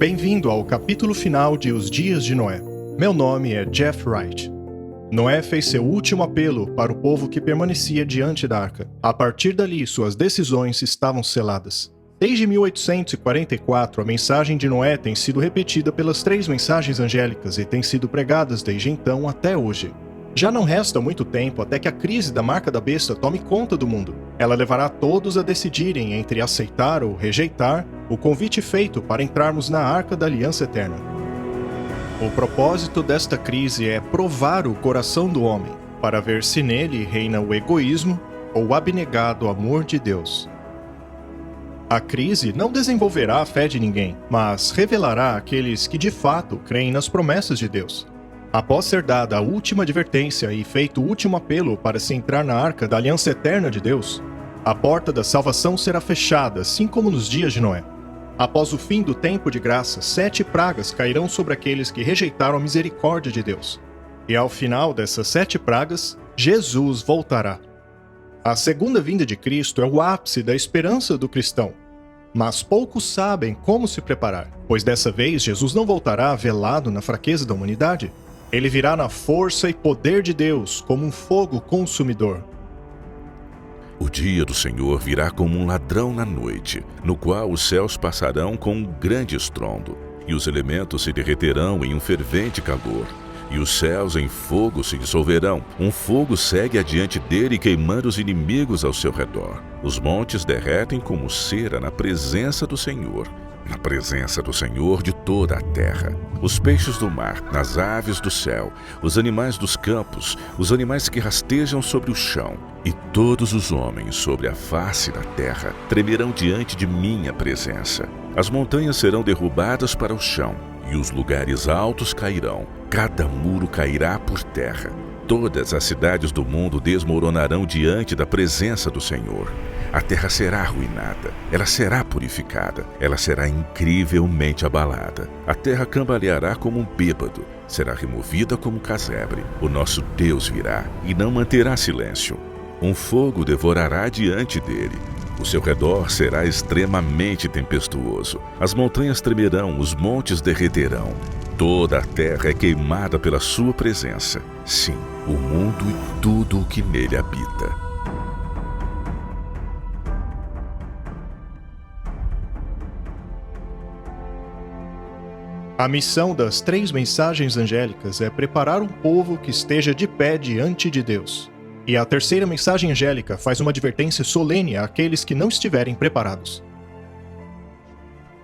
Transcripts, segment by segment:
Bem-vindo ao capítulo final de Os Dias de Noé. Meu nome é Jeff Wright. Noé fez seu último apelo para o povo que permanecia diante da arca. A partir dali, suas decisões estavam seladas. Desde 1844, a mensagem de Noé tem sido repetida pelas 3 mensagens angélicas e tem sido pregadas desde então até hoje. Já não resta muito tempo até que a crise da marca da besta tome conta do mundo. Ela levará todos a decidirem entre aceitar ou rejeitar o convite feito para entrarmos na Arca da Aliança Eterna. O propósito desta crise é provar o coração do homem, para ver se nele reina o egoísmo ou o abnegado amor de Deus. A crise não desenvolverá a fé de ninguém, mas revelará aqueles que de fato creem nas promessas de Deus. Após ser dada a última advertência e feito o último apelo para se entrar na Arca da Aliança Eterna de Deus, a porta da salvação será fechada, assim como nos dias de Noé. Após o fim do tempo de graça, 7 pragas cairão sobre aqueles que rejeitaram a misericórdia de Deus. E ao final dessas 7 pragas, Jesus voltará. A segunda vinda de Cristo é o ápice da esperança do cristão. Mas poucos sabem como se preparar, pois dessa vez Jesus não voltará velado na fraqueza da humanidade. Ele virá na força e poder de Deus, como um fogo consumidor. O dia do Senhor virá como um ladrão na noite, no qual os céus passarão com um grande estrondo, e os elementos se derreterão em um fervente calor, e os céus em fogo se dissolverão. Um fogo segue adiante dele, queimando os inimigos ao seu redor. Os montes derretem como cera na presença do Senhor de toda a terra. Os peixes do mar, as aves do céu, os animais dos campos, os animais que rastejam sobre o chão, e todos os homens sobre a face da terra tremerão diante de minha presença. As montanhas serão derrubadas para o chão, e os lugares altos cairão. Cada muro cairá por terra. Todas as cidades do mundo desmoronarão diante da presença do Senhor. A terra será arruinada, ela será purificada, ela será incrivelmente abalada. A terra cambaleará como um bêbado, será removida como casebre. O nosso Deus virá e não manterá silêncio. Um fogo devorará diante dele. O seu redor será extremamente tempestuoso. As montanhas tremerão, os montes derreterão. Toda a terra é queimada pela sua presença. Sim, o mundo e tudo o que nele habita. A missão das 3 mensagens angélicas é preparar um povo que esteja de pé diante de Deus. E a terceira mensagem angélica faz uma advertência solene àqueles que não estiverem preparados.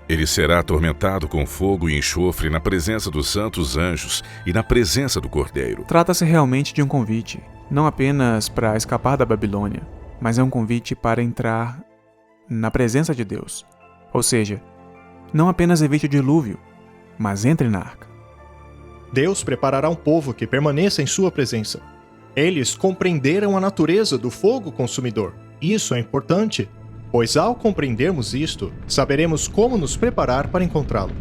Ele será atormentado com fogo e enxofre na presença dos santos anjos e na presença do Cordeiro. Trata-se realmente de um convite, não apenas para escapar da Babilônia, mas é um convite para entrar na presença de Deus. Ou seja, não apenas evite o dilúvio, mas entre na arca. Deus preparará um povo que permaneça em sua presença. Eles compreenderam a natureza do fogo consumidor. Isso é importante, pois ao compreendermos isto, saberemos como nos preparar para encontrá-lo.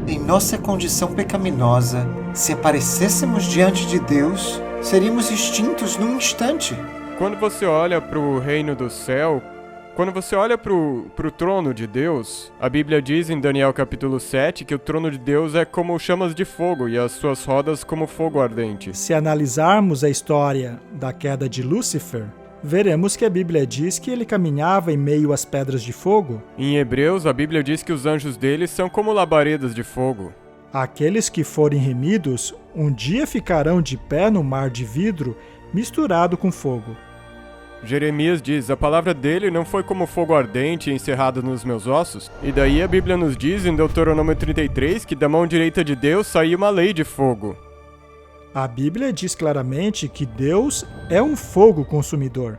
Em nossa condição pecaminosa, se aparecêssemos diante de Deus, seríamos extintos num instante. Quando você olha para o reino do céu, quando você olha para o trono de Deus, a Bíblia diz em Daniel capítulo 7 que o trono de Deus é como chamas de fogo e as suas rodas como fogo ardente. Se analisarmos a história da queda de Lúcifer, veremos que a Bíblia diz que ele caminhava em meio às pedras de fogo. Em Hebreus, a Bíblia diz que os anjos dele são como labaredas de fogo. Aqueles que forem remidos, um dia ficarão de pé no mar de vidro misturado com fogo. Jeremias diz, a palavra dele não foi como fogo ardente encerrado nos meus ossos. E daí a Bíblia nos diz em Deuteronômio 33 que da mão direita de Deus saiu uma lei de fogo. A Bíblia diz claramente que Deus é um fogo consumidor.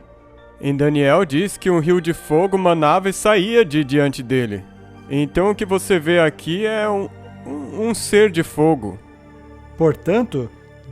Em Daniel diz que um rio de fogo manava e saía de diante dele. Então o que você vê aqui é um ser de fogo. Portanto,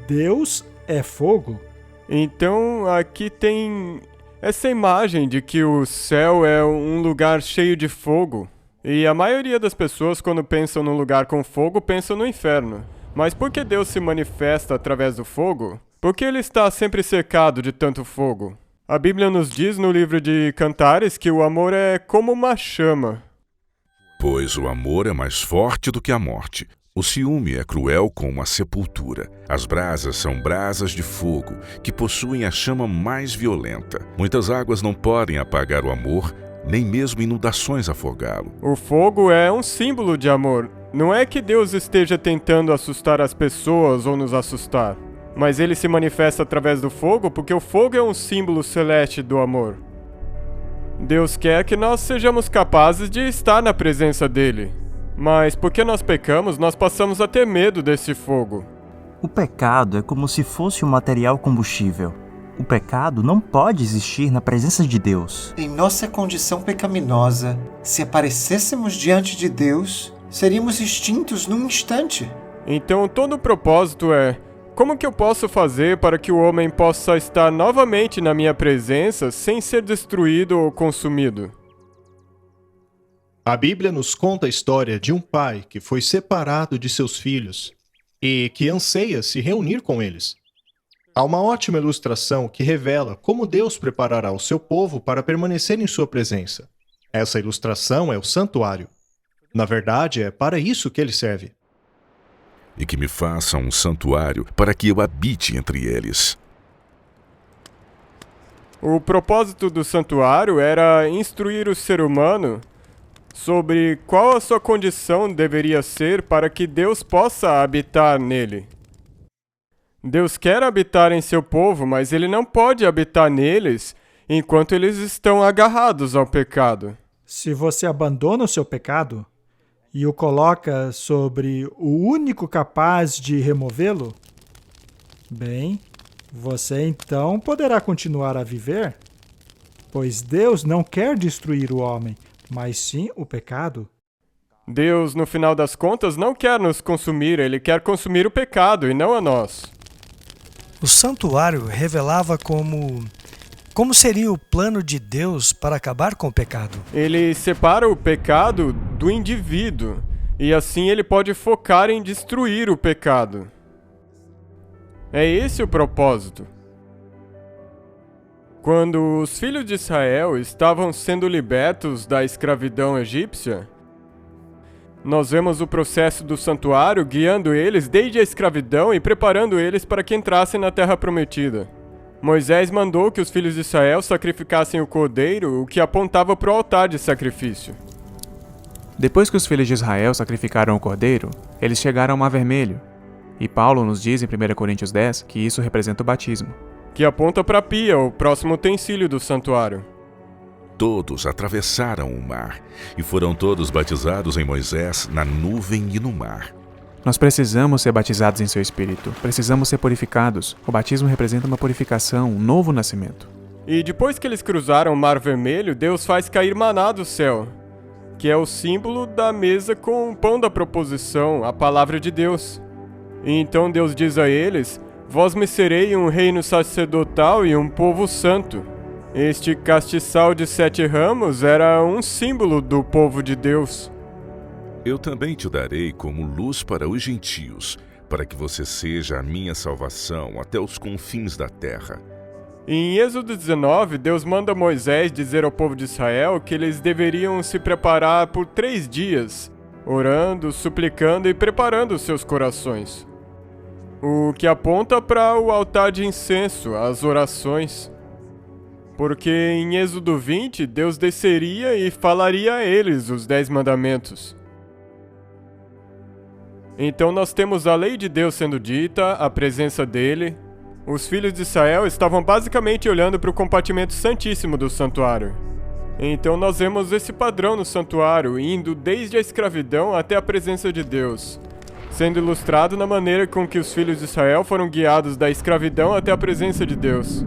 Deus é fogo. Então aqui tem essa imagem de que o céu é um lugar cheio de fogo. E a maioria das pessoas, quando pensam num lugar com fogo, pensam no inferno. Mas por que Deus se manifesta através do fogo? Por que ele está sempre cercado de tanto fogo? A Bíblia nos diz no livro de Cantares que o amor é como uma chama. Pois o amor é mais forte do que a morte. O ciúme é cruel como a sepultura. As brasas são brasas de fogo, que possuem a chama mais violenta. Muitas águas não podem apagar o amor, nem mesmo inundações afogá-lo. O fogo é um símbolo de amor. Não é que Deus esteja tentando assustar as pessoas ou nos assustar, mas ele se manifesta através do fogo porque o fogo é um símbolo celeste do amor. Deus quer que nós sejamos capazes de estar na presença dele. Mas porque nós pecamos, nós passamos a ter medo desse fogo. O pecado é como se fosse um material combustível. O pecado não pode existir na presença de Deus. Em nossa condição pecaminosa, se aparecêssemos diante de Deus, seríamos extintos num instante. Então todo o propósito é: como que eu posso fazer para que o homem possa estar novamente na minha presença sem ser destruído ou consumido? A Bíblia nos conta a história de um pai que foi separado de seus filhos e que anseia se reunir com eles. Há uma ótima ilustração que revela como Deus preparará o seu povo para permanecer em sua presença. Essa ilustração é o santuário. Na verdade, é para isso que ele serve. E que me faça um santuário para que eu habite entre eles. O propósito do santuário era instruir o ser humano sobre qual a sua condição deveria ser para que Deus possa habitar nele. Deus quer habitar em seu povo, mas ele não pode habitar neles enquanto eles estão agarrados ao pecado. Se você abandona o seu pecado e o coloca sobre o único capaz de removê-lo, bem, você então poderá continuar a viver, pois Deus não quer destruir o homem, mas sim o pecado. Deus, no final das contas, não quer nos consumir, ele quer consumir o pecado e não a nós. O santuário revelava como seria o plano de Deus para acabar com o pecado. Ele separa o pecado do indivíduo, e assim ele pode focar em destruir o pecado. É esse o propósito. Quando os filhos de Israel estavam sendo libertos da escravidão egípcia, nós vemos o processo do santuário guiando eles desde a escravidão e preparando eles para que entrassem na terra prometida. Moisés mandou que os filhos de Israel sacrificassem o cordeiro, o que apontava para o altar de sacrifício. Depois que os filhos de Israel sacrificaram o cordeiro, eles chegaram ao Mar Vermelho. E Paulo nos diz em 1 Coríntios 10 que isso representa o batismo, que aponta para a pia, o próximo utensílio do santuário. Todos atravessaram o mar e foram todos batizados em Moisés, na nuvem e no mar. Nós precisamos ser batizados em seu Espírito, precisamos ser purificados. O batismo representa uma purificação, um novo nascimento. E depois que eles cruzaram o Mar Vermelho, Deus faz cair maná do céu, que é o símbolo da mesa com o pão da proposição, a palavra de Deus. E então Deus diz a eles: vós me serei um reino sacerdotal e um povo santo. Este castiçal de 7 ramos era um símbolo do povo de Deus. Eu também te darei como luz para os gentios, para que você seja a minha salvação até os confins da terra. Em Êxodo 19, Deus manda Moisés dizer ao povo de Israel que eles deveriam se preparar por 3 dias, orando, suplicando e preparando seus corações. O que aponta para o altar de incenso, as orações. Porque em Êxodo 20, Deus desceria e falaria a eles os 10 mandamentos. Então nós temos a lei de Deus sendo dita, a presença dele. Os filhos de Israel estavam basicamente olhando para o compartimento santíssimo do santuário. Então nós vemos esse padrão no santuário, indo desde a escravidão até a presença de Deus, sendo ilustrado na maneira com que os filhos de Israel foram guiados da escravidão até a presença de Deus.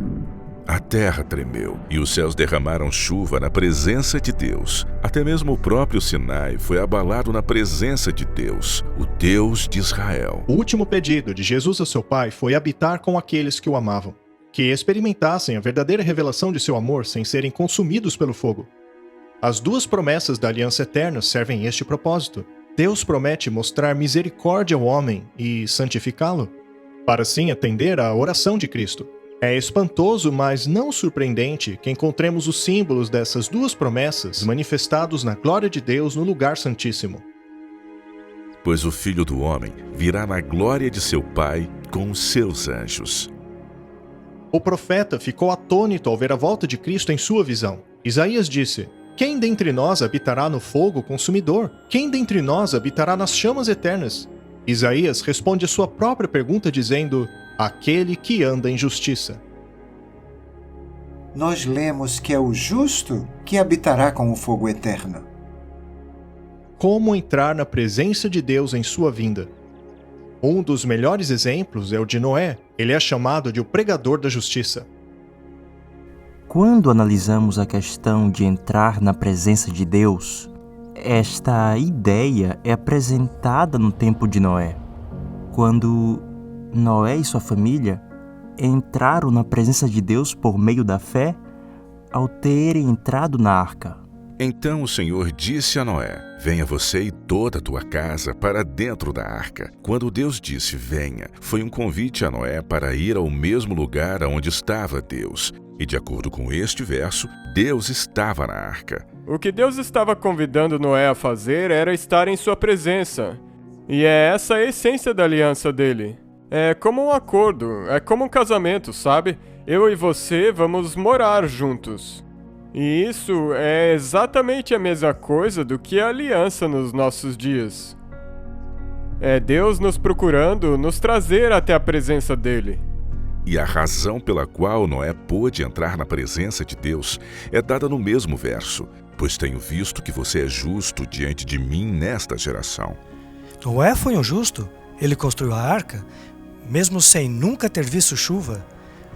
A terra tremeu e os céus derramaram chuva na presença de Deus. Até mesmo o próprio Sinai foi abalado na presença de Deus, o Deus de Israel. O último pedido de Jesus a seu Pai foi habitar com aqueles que o amavam, que experimentassem a verdadeira revelação de seu amor sem serem consumidos pelo fogo. As 2 promessas da aliança eterna servem este propósito. Deus promete mostrar misericórdia ao homem e santificá-lo, para assim atender à oração de Cristo. É espantoso, mas não surpreendente, que encontremos os símbolos dessas duas promessas manifestados na glória de Deus no lugar santíssimo. Pois o Filho do Homem virá na glória de seu Pai com os seus anjos. O profeta ficou atônito ao ver a volta de Cristo em sua visão. Isaías disse: Quem dentre nós habitará no fogo consumidor? Quem dentre nós habitará nas chamas eternas? Isaías responde a sua própria pergunta dizendo: Aquele que anda em justiça. Nós lemos que é o justo que habitará com o fogo eterno. Como entrar na presença de Deus em sua vinda? Um dos melhores exemplos é o de Noé. Ele é chamado de o pregador da justiça. Quando analisamos a questão de entrar na presença de Deus, esta ideia é apresentada no tempo de Noé, quando Noé e sua família entraram na presença de Deus por meio da fé ao terem entrado na arca. Então o Senhor disse a Noé: Venha você e toda a tua casa para dentro da arca. Quando Deus disse venha, foi um convite a Noé para ir ao mesmo lugar onde estava Deus. E de acordo com este verso, Deus estava na arca. O que Deus estava convidando Noé a fazer era estar em sua presença. E é essa a essência da aliança dele. É como um acordo, é como um casamento, sabe? Eu e você vamos morar juntos. E isso é exatamente a mesma coisa do que a aliança nos nossos dias. É Deus nos procurando nos trazer até a presença dele. E a razão pela qual Noé pôde entrar na presença de Deus é dada no mesmo verso: Pois tenho visto que você é justo diante de mim nesta geração. Noé foi um justo. Ele construiu a arca, mesmo sem nunca ter visto chuva,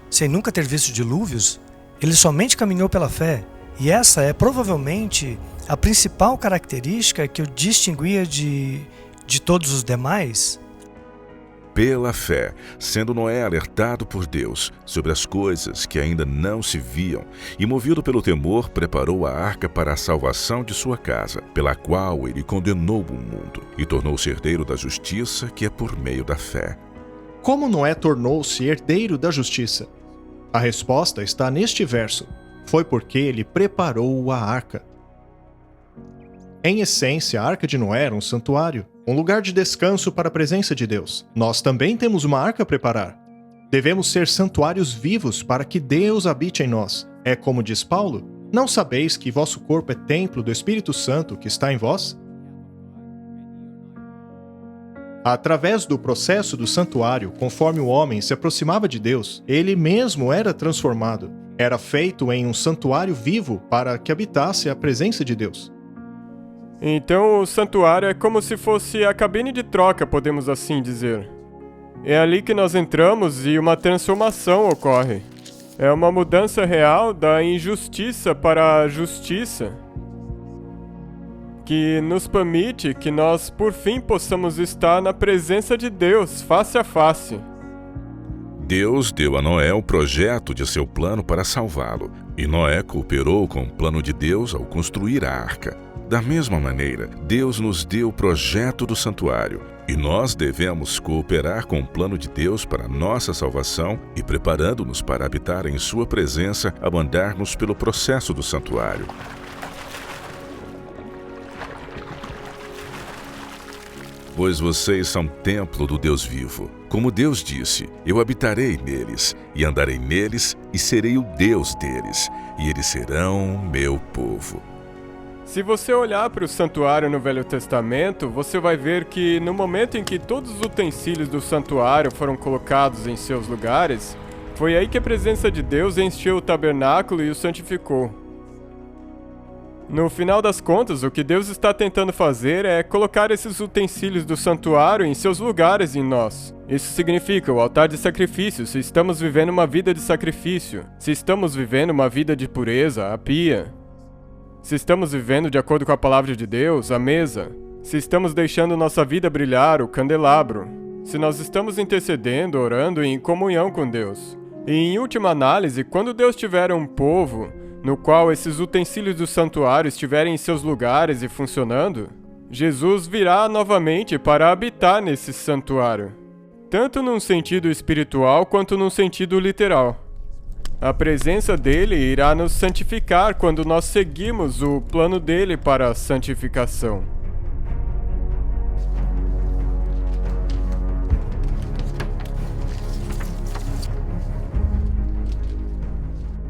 sem nunca ter visto dilúvios. Ele somente caminhou pela fé, e essa é provavelmente a principal característica que o distinguia de todos os demais. Pela fé, sendo Noé alertado por Deus sobre as coisas que ainda não se viam, e movido pelo temor, preparou a arca para a salvação de sua casa, pela qual ele condenou o mundo, e tornou-se herdeiro da justiça, que é por meio da fé. Como Noé tornou-se herdeiro da justiça? A resposta está neste verso. Foi porque ele preparou a arca. Em essência, a arca de Noé era um santuário, um lugar de descanso para a presença de Deus. Nós também temos uma arca a preparar. Devemos ser santuários vivos para que Deus habite em nós. É como diz Paulo: Não sabeis que vosso corpo é templo do Espírito Santo que está em vós? Através do processo do santuário, conforme o homem se aproximava de Deus, ele mesmo era transformado. Era feito em um santuário vivo para que habitasse a presença de Deus. Então o santuário é como se fosse a cabine de troca, podemos assim dizer. É ali que nós entramos e uma transformação ocorre. É uma mudança real da injustiça para a justiça, que nos permite que nós, por fim, possamos estar na presença de Deus, face a face. Deus deu a Noé o projeto de seu plano para salvá-lo, e Noé cooperou com o plano de Deus ao construir a arca. Da mesma maneira, Deus nos deu o projeto do santuário, e nós devemos cooperar com o plano de Deus para nossa salvação e preparando-nos para habitar em sua presença ao andarmos pelo processo do santuário. Pois vocês são templo do Deus vivo. Como Deus disse: Eu habitarei neles, e andarei neles, e serei o Deus deles, e eles serão meu povo. Se você olhar para o santuário no Velho Testamento, você vai ver que no momento em que todos os utensílios do santuário foram colocados em seus lugares, foi aí que a presença de Deus encheu o tabernáculo e o santificou. No final das contas, o que Deus está tentando fazer é colocar esses utensílios do santuário em seus lugares em nós. Isso significa o altar de sacrifício, se estamos vivendo uma vida de sacrifício, se estamos vivendo uma vida de pureza, a pia. Se estamos vivendo de acordo com a palavra de Deus, a mesa. Se estamos deixando nossa vida brilhar, o candelabro. Se nós estamos intercedendo, orando em comunhão com Deus. E em última análise, quando Deus tiver um povo no qual esses utensílios do santuário estiverem em seus lugares e funcionando, Jesus virá novamente para habitar nesse santuário, tanto num sentido espiritual quanto num sentido literal. A presença dele irá nos santificar quando nós seguimos o plano dele para a santificação.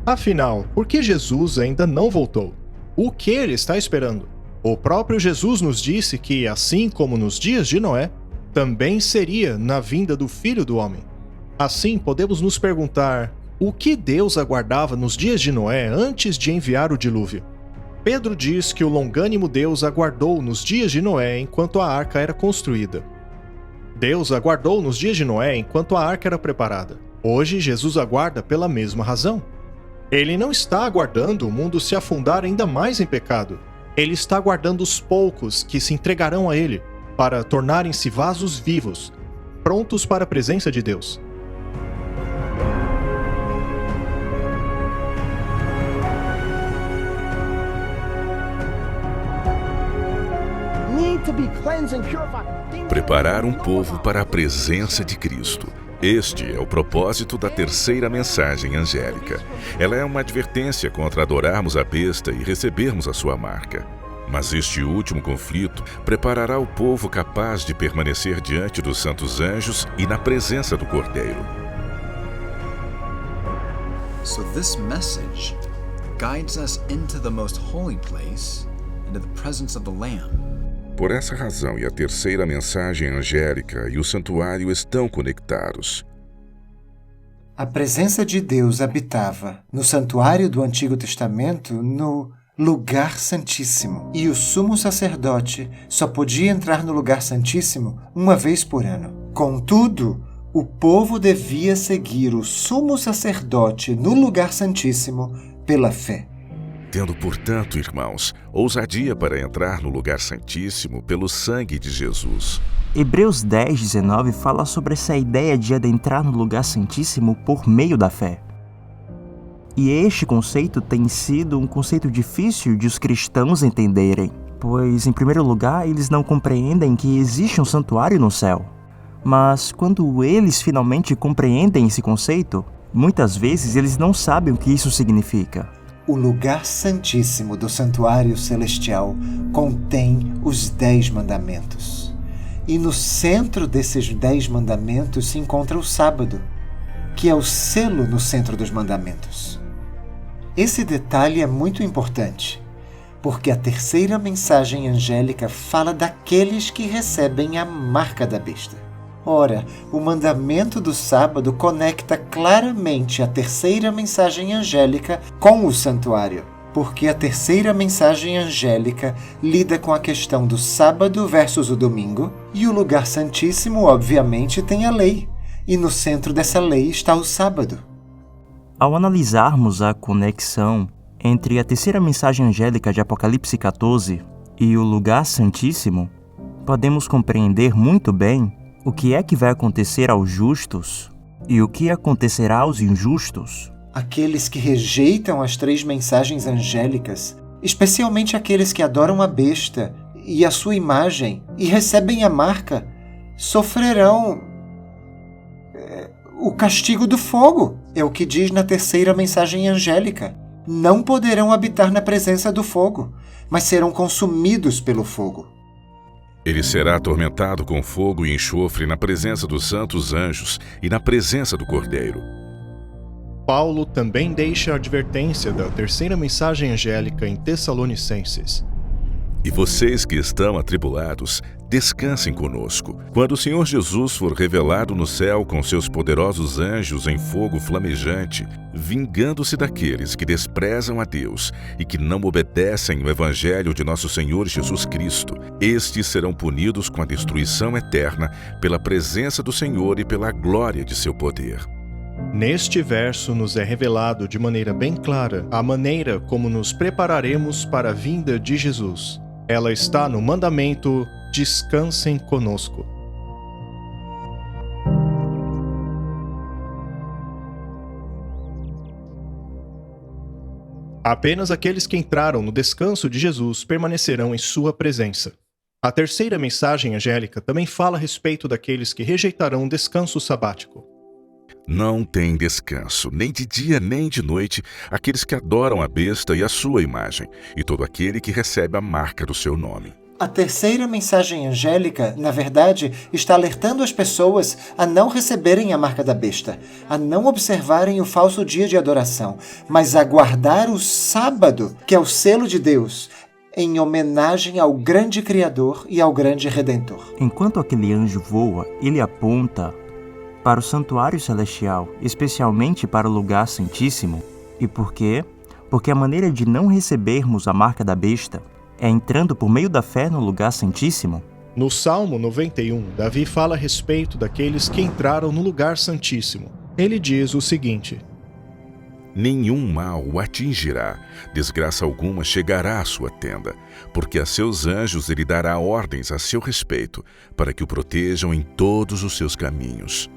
Afinal, por que Jesus ainda não voltou? O que ele está esperando? O próprio Jesus nos disse que, assim como nos dias de Noé, também seria na vinda do Filho do Homem. Assim, podemos nos perguntar: o que Deus aguardava nos dias de Noé antes de enviar o dilúvio? Pedro diz que o longânimo Deus aguardou nos dias de Noé enquanto a arca era construída. Deus aguardou nos dias de Noé enquanto a arca era preparada. Hoje, Jesus aguarda pela mesma razão. Ele não está aguardando o mundo se afundar ainda mais em pecado. Ele está aguardando os poucos que se entregarão a ele, para tornarem-se vasos vivos, prontos para a presença de Deus. Preparar um povo para a presença de Cristo. Este é o propósito da terceira mensagem angélica. Ela é uma advertência contra adorarmos a besta e recebermos a sua marca. Mas este último conflito preparará o povo capaz de permanecer diante dos santos anjos e na presença do Cordeiro. So this message guides us into the most holy place, into the presence of the Lamb. Por essa razão, a terceira mensagem angélica e o santuário estão conectados. A presença de Deus habitava no santuário do Antigo Testamento no Lugar Santíssimo, e o sumo sacerdote só podia entrar no Lugar Santíssimo uma vez por ano. Contudo, o povo devia seguir o sumo sacerdote no Lugar Santíssimo pela fé. Tendo, portanto, irmãos, ousadia para entrar no Lugar Santíssimo pelo sangue de Jesus. Hebreus 10:19 fala sobre essa ideia de adentrar no Lugar Santíssimo por meio da fé. E este conceito tem sido um conceito difícil de os cristãos entenderem, pois, em primeiro lugar, eles não compreendem que existe um santuário no céu. Mas, quando eles finalmente compreendem esse conceito, muitas vezes eles não sabem o que isso significa. O lugar santíssimo do santuário celestial contém os 10 mandamentos. E no centro desses 10 mandamentos se encontra o sábado, que é o selo no centro dos mandamentos. Esse detalhe é muito importante, porque a terceira mensagem angélica fala daqueles que recebem a marca da besta. Ora, o mandamento do sábado conecta claramente a terceira mensagem angélica com o santuário, porque a terceira mensagem angélica lida com a questão do sábado versus o domingo, e o lugar santíssimo, obviamente, tem a lei, e no centro dessa lei está o sábado. Ao analisarmos a conexão entre a terceira mensagem angélica de Apocalipse 14 e o lugar santíssimo, podemos compreender muito bem o que é que vai acontecer aos justos e o que acontecerá aos injustos. Aqueles que rejeitam as 3 mensagens angélicas, especialmente aqueles que adoram a besta e a sua imagem e recebem a marca, sofrerão o castigo do fogo. É o que diz na terceira mensagem angélica. Não poderão habitar na presença do fogo, mas serão consumidos pelo fogo. Ele será atormentado com fogo e enxofre na presença dos santos anjos e na presença do Cordeiro. Paulo também deixa a advertência da terceira mensagem angélica em Tessalonicenses. E vocês que estão atribulados, descansem conosco. Quando o Senhor Jesus for revelado no céu com seus poderosos anjos em fogo flamejante, vingando-se daqueles que desprezam a Deus e que não obedecem o Evangelho de nosso Senhor Jesus Cristo, estes serão punidos com a destruição eterna pela presença do Senhor e pela glória de seu poder. Neste verso nos é revelado de maneira bem clara a maneira como nos prepararemos para a vinda de Jesus. Ela está no mandamento: descansem conosco. Apenas aqueles que entraram no descanso de Jesus permanecerão em sua presença. A terceira mensagem angélica também fala a respeito daqueles que rejeitarão o descanso sabático. Não tem descanso, nem de dia nem de noite, aqueles que adoram a besta e a sua imagem, e todo aquele que recebe a marca do seu nome. A terceira mensagem angélica, na verdade, está alertando as pessoas a não receberem a marca da besta, a não observarem o falso dia de adoração, mas a guardar o sábado, que é o selo de Deus, em homenagem ao grande Criador e ao grande Redentor. Enquanto aquele anjo voa, ele aponta para o santuário celestial, especialmente para o lugar santíssimo. E por quê? Porque a maneira de não recebermos a marca da besta é entrando por meio da fé no lugar santíssimo. No Salmo 91, Davi fala a respeito daqueles que entraram no lugar santíssimo. Ele diz o seguinte: Nenhum mal o atingirá, desgraça alguma chegará à sua tenda, porque a seus anjos ele dará ordens a seu respeito, para que o protejam em todos os seus caminhos.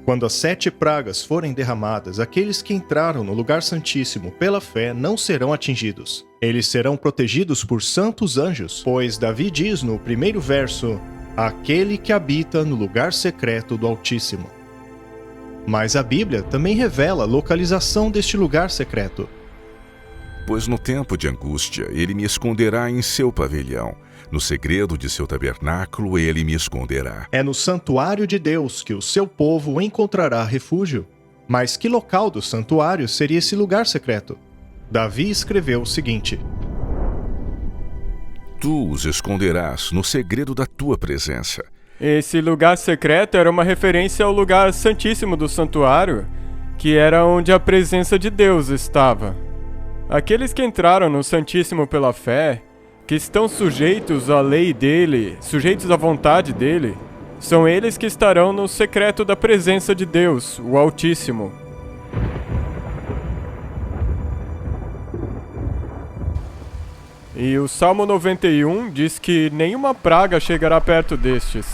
Quando as 7 pragas forem derramadas, aqueles que entraram no lugar santíssimo pela fé não serão atingidos. Eles serão protegidos por santos anjos, pois Davi diz no primeiro verso: aquele que habita no lugar secreto do Altíssimo. Mas a Bíblia também revela a localização deste lugar secreto. Pois no tempo de angústia ele me esconderá em seu pavilhão, no segredo de seu tabernáculo ele me esconderá. É no santuário de Deus que o seu povo encontrará refúgio. Mas que local do santuário seria esse lugar secreto? Davi escreveu o seguinte: Tu os esconderás no segredo da tua presença. Esse lugar secreto era uma referência ao lugar santíssimo do santuário, que era onde a presença de Deus estava. Aqueles que entraram no Santíssimo pela fé, que estão sujeitos à lei dele, sujeitos à vontade dele, são eles que estarão no secreto da presença de Deus, o Altíssimo. E o Salmo 91 diz que nenhuma praga chegará perto destes.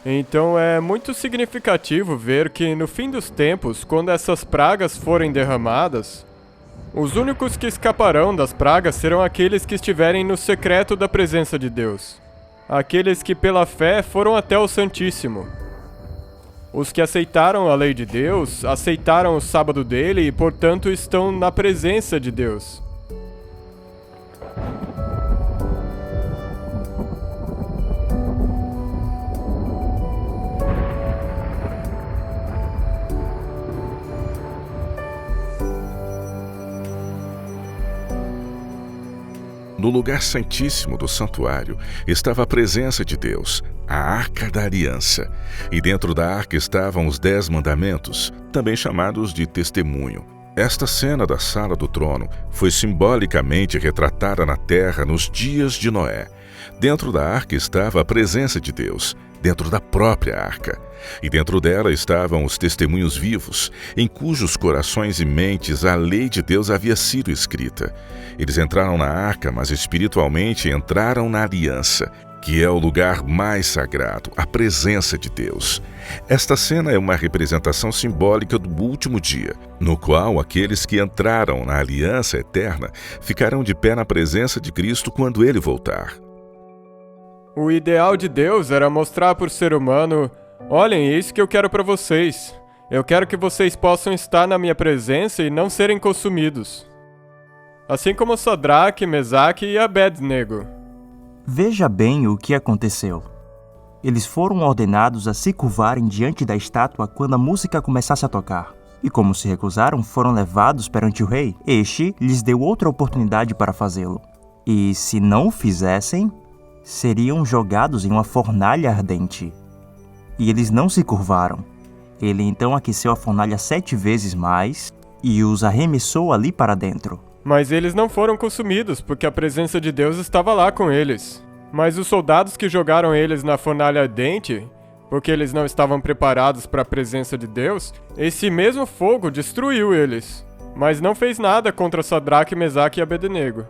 Então é muito significativo ver que no fim dos tempos, quando essas pragas forem derramadas, os únicos que escaparão das pragas serão aqueles que estiverem no secreto da presença de Deus. Aqueles que pela fé foram até o Santíssimo. Os que aceitaram a lei de Deus, aceitaram o sábado dele e, portanto, estão na presença de Deus. No lugar santíssimo do santuário estava a presença de Deus, a Arca da Aliança, e dentro da arca estavam os 10 mandamentos, também chamados de testemunho. Esta cena da sala do trono foi simbolicamente retratada na terra nos dias de Noé. Dentro da arca estava a presença de Deus, dentro da própria arca. E dentro dela estavam os testemunhos vivos, em cujos corações e mentes a lei de Deus havia sido escrita. Eles entraram na arca, mas espiritualmente entraram na aliança, que é o lugar mais sagrado, a presença de Deus. Esta cena é uma representação simbólica do último dia, no qual aqueles que entraram na aliança eterna ficarão de pé na presença de Cristo quando ele voltar. O ideal de Deus era mostrar para o ser humano: olhem, é isso que eu quero para vocês. Eu quero que vocês possam estar na minha presença e não serem consumidos. Assim como Sadraque, Mesaque e Abednego. Veja bem o que aconteceu. Eles foram ordenados a se curvarem diante da estátua quando a música começasse a tocar. E como se recusaram, foram levados perante o rei. Este lhes deu outra oportunidade para fazê-lo. E se não o fizessem, seriam jogados em uma fornalha ardente. E eles não se curvaram. Ele então aqueceu a fornalha 7 vezes mais e os arremessou ali para dentro. Mas eles não foram consumidos, porque a presença de Deus estava lá com eles. Mas os soldados que jogaram eles na fornalha ardente, porque eles não estavam preparados para a presença de Deus, esse mesmo fogo destruiu eles. Mas não fez nada contra Sadraque, Mesaque e Abednego.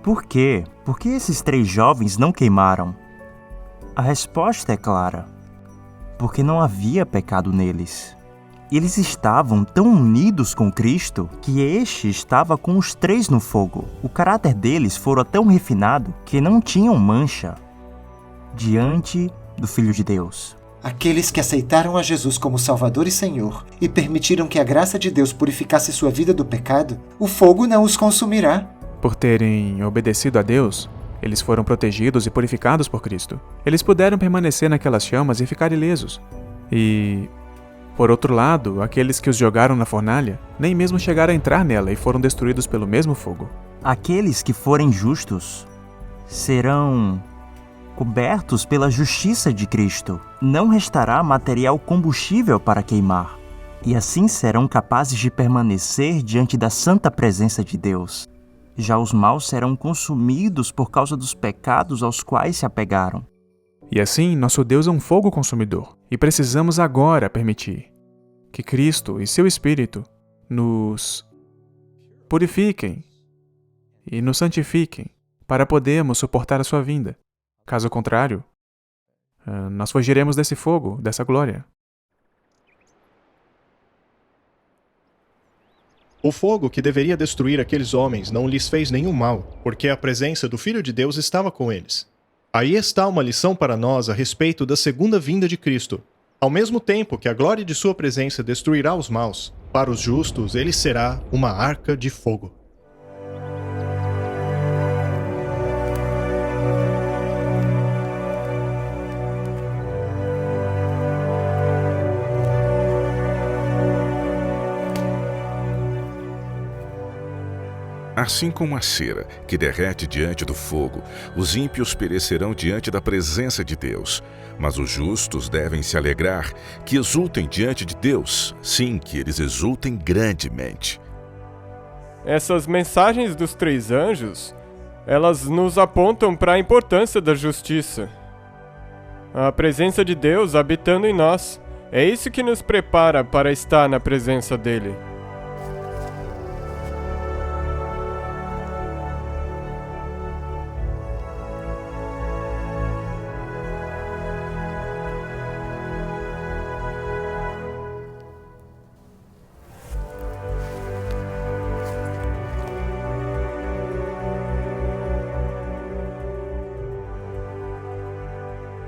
Por quê? Por que esses 3 jovens não queimaram? A resposta é clara. Porque não havia pecado neles. Eles estavam tão unidos com Cristo que este estava com os 3 no fogo. O caráter deles fora tão refinado que não tinham mancha. diante do Filho de Deus. Aqueles que aceitaram a Jesus como Salvador e Senhor e permitiram que a graça de Deus purificasse sua vida do pecado, o fogo não os consumirá. Por terem obedecido a Deus, eles foram protegidos e purificados por Cristo. Eles puderam permanecer naquelas chamas e ficar ilesos. E, por outro lado, aqueles que os jogaram na fornalha nem mesmo chegaram a entrar nela e foram destruídos pelo mesmo fogo. Aqueles que forem justos serão cobertos pela justiça de Cristo. Não restará material combustível para queimar, e assim serão capazes de permanecer diante da santa presença de Deus. Já os maus serão consumidos por causa dos pecados aos quais se apegaram. E assim, nosso Deus é um fogo consumidor, e precisamos agora permitir que Cristo e seu Espírito nos purifiquem e nos santifiquem para podermos suportar a sua vinda. Caso contrário, nós fugiremos desse fogo, dessa glória. O fogo que deveria destruir aqueles homens não lhes fez nenhum mal, porque a presença do Filho de Deus estava com eles. Aí está uma lição para nós a respeito da segunda vinda de Cristo. Ao mesmo tempo que a glória de sua presença destruirá os maus, para os justos ele será uma arca de fogo. Assim como a cera, que derrete diante do fogo, os ímpios perecerão diante da presença de Deus. Mas os justos devem se alegrar, que exultem diante de Deus. Sim, que eles exultem grandemente. Essas mensagens dos 3 anjos, elas nos apontam para a importância da justiça. A presença de Deus habitando em nós. É isso que nos prepara para estar na presença dele.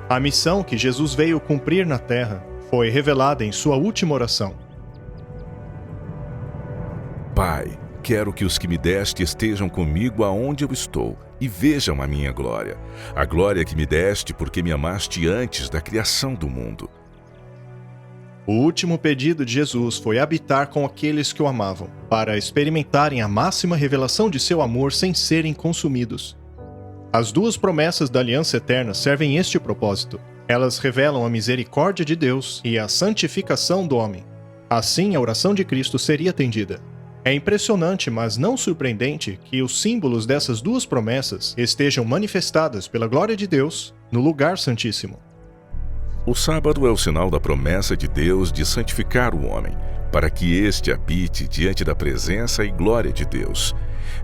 A missão que Jesus veio cumprir na terra foi revelada em sua última oração. Pai, quero que os que me deste estejam comigo aonde eu estou e vejam a minha glória, a glória que me deste porque me amaste antes da criação do mundo. O último pedido de Jesus foi habitar com aqueles que o amavam, para experimentarem a máxima revelação de seu amor sem serem consumidos. As 2 promessas da aliança eterna servem este propósito. Elas revelam a misericórdia de Deus e a santificação do homem. Assim, a oração de Cristo seria atendida. É impressionante, mas não surpreendente, que os símbolos dessas 2 promessas estejam manifestadas pela glória de Deus no lugar santíssimo. O sábado é o sinal da promessa de Deus de santificar o homem, para que este habite diante da presença e glória de Deus.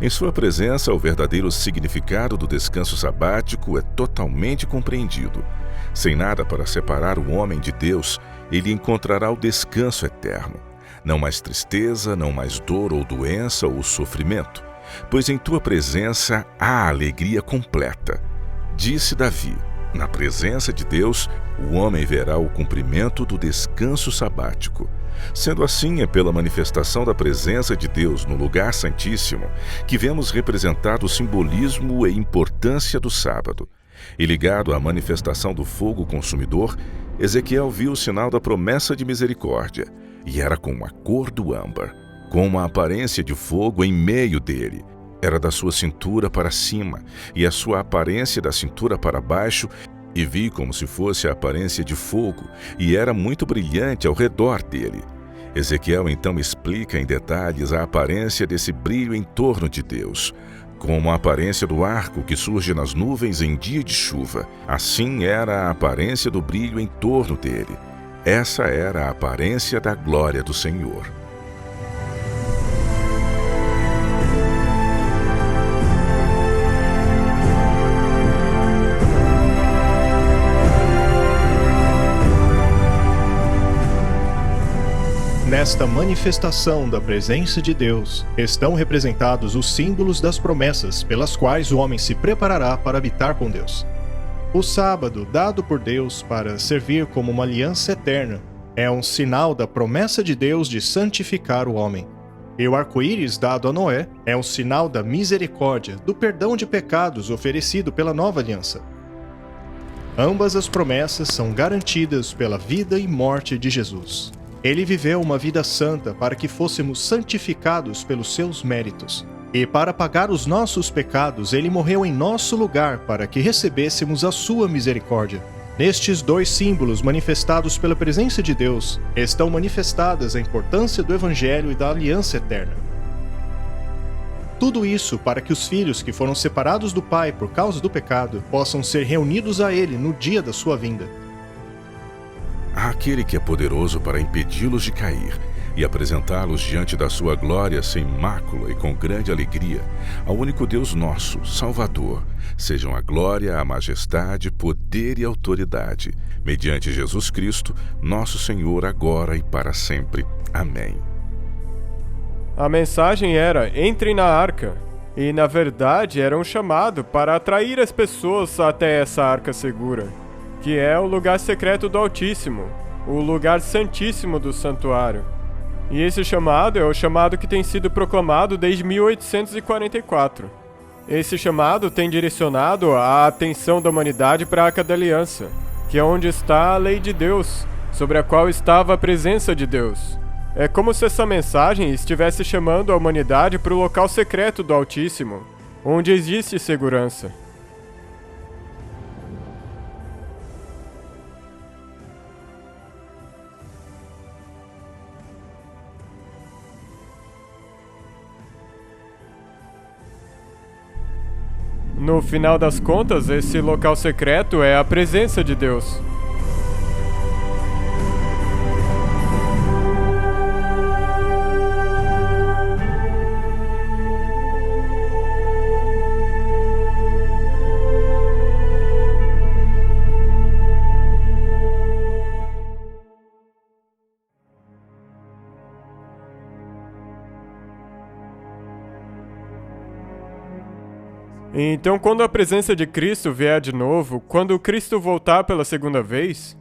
Em sua presença, o verdadeiro significado do descanso sabático é totalmente compreendido. Sem nada para separar o homem de Deus, ele encontrará o descanso eterno. Não mais tristeza, não mais dor ou doença ou sofrimento, pois em tua presença há alegria completa. Disse Davi: na presença de Deus, o homem verá o cumprimento do descanso sabático. Sendo assim, é pela manifestação da presença de Deus no lugar santíssimo que vemos representado o simbolismo e importância do sábado. E ligado à manifestação do fogo consumidor, Ezequiel viu o sinal da promessa de misericórdia, e era com a cor do âmbar, com uma aparência de fogo em meio dele. Era da sua cintura para cima, e a sua aparência da cintura para baixo, e vi como se fosse a aparência de fogo, e era muito brilhante ao redor dele. Ezequiel então explica em detalhes a aparência desse brilho em torno de Deus. Como a aparência do arco que surge nas nuvens em dia de chuva, assim era a aparência do brilho em torno dele. Essa era a aparência da glória do Senhor. Nesta manifestação da presença de Deus, estão representados os símbolos das promessas pelas quais o homem se preparará para habitar com Deus. O sábado, dado por Deus para servir como uma aliança eterna, é um sinal da promessa de Deus de santificar o homem. E o arco-íris dado a Noé é um sinal da misericórdia, do perdão de pecados oferecido pela nova aliança. Ambas as promessas são garantidas pela vida e morte de Jesus. Ele viveu uma vida santa para que fôssemos santificados pelos seus méritos. E para pagar os nossos pecados, ele morreu em nosso lugar para que recebêssemos a sua misericórdia. Nestes dois símbolos manifestados pela presença de Deus, estão manifestadas a importância do Evangelho e da aliança eterna. Tudo isso para que os filhos que foram separados do Pai por causa do pecado possam ser reunidos a Ele no dia da sua vinda. Àquele que é poderoso para impedi-los de cair e apresentá-los diante da sua glória sem mácula e com grande alegria, ao único Deus nosso, Salvador, sejam a glória, a majestade, poder e autoridade, mediante Jesus Cristo, nosso Senhor, agora e para sempre. Amém. A mensagem era: entrem na arca. E, na verdade, era um chamado para atrair as pessoas até essa arca segura, que é o lugar secreto do Altíssimo, o lugar santíssimo do santuário. E esse chamado é o chamado que tem sido proclamado desde 1844. Esse chamado tem direcionado a atenção da humanidade para a Arca da Aliança, que é onde está a lei de Deus, sobre a qual estava a presença de Deus. É como se essa mensagem estivesse chamando a humanidade para o local secreto do Altíssimo, onde existe segurança. No final das contas, esse local secreto é a presença de Deus. Então, quando a presença de Cristo vier de novo, quando Cristo voltar pela segunda vez,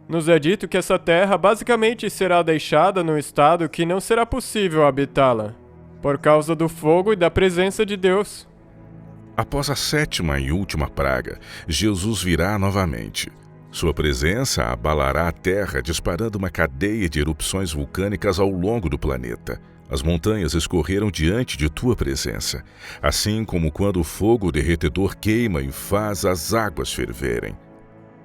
nos é dito que essa terra basicamente será deixada num estado que não será possível habitá-la, por causa do fogo e da presença de Deus. Após a sétima e última praga, Jesus virá novamente. Sua presença abalará a terra, disparando uma cadeia de erupções vulcânicas ao longo do planeta. As montanhas escorreram diante de tua presença, assim como quando o fogo derretedor queima e faz as águas ferverem.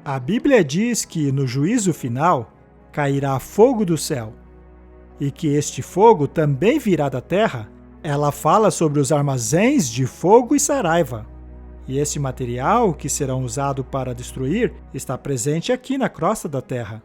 A Bíblia diz que no juízo final cairá fogo do céu, e que este fogo também virá da terra. Ela fala sobre os armazéns de fogo e saraiva. E esse material que será usado para destruir está presente aqui na crosta da terra.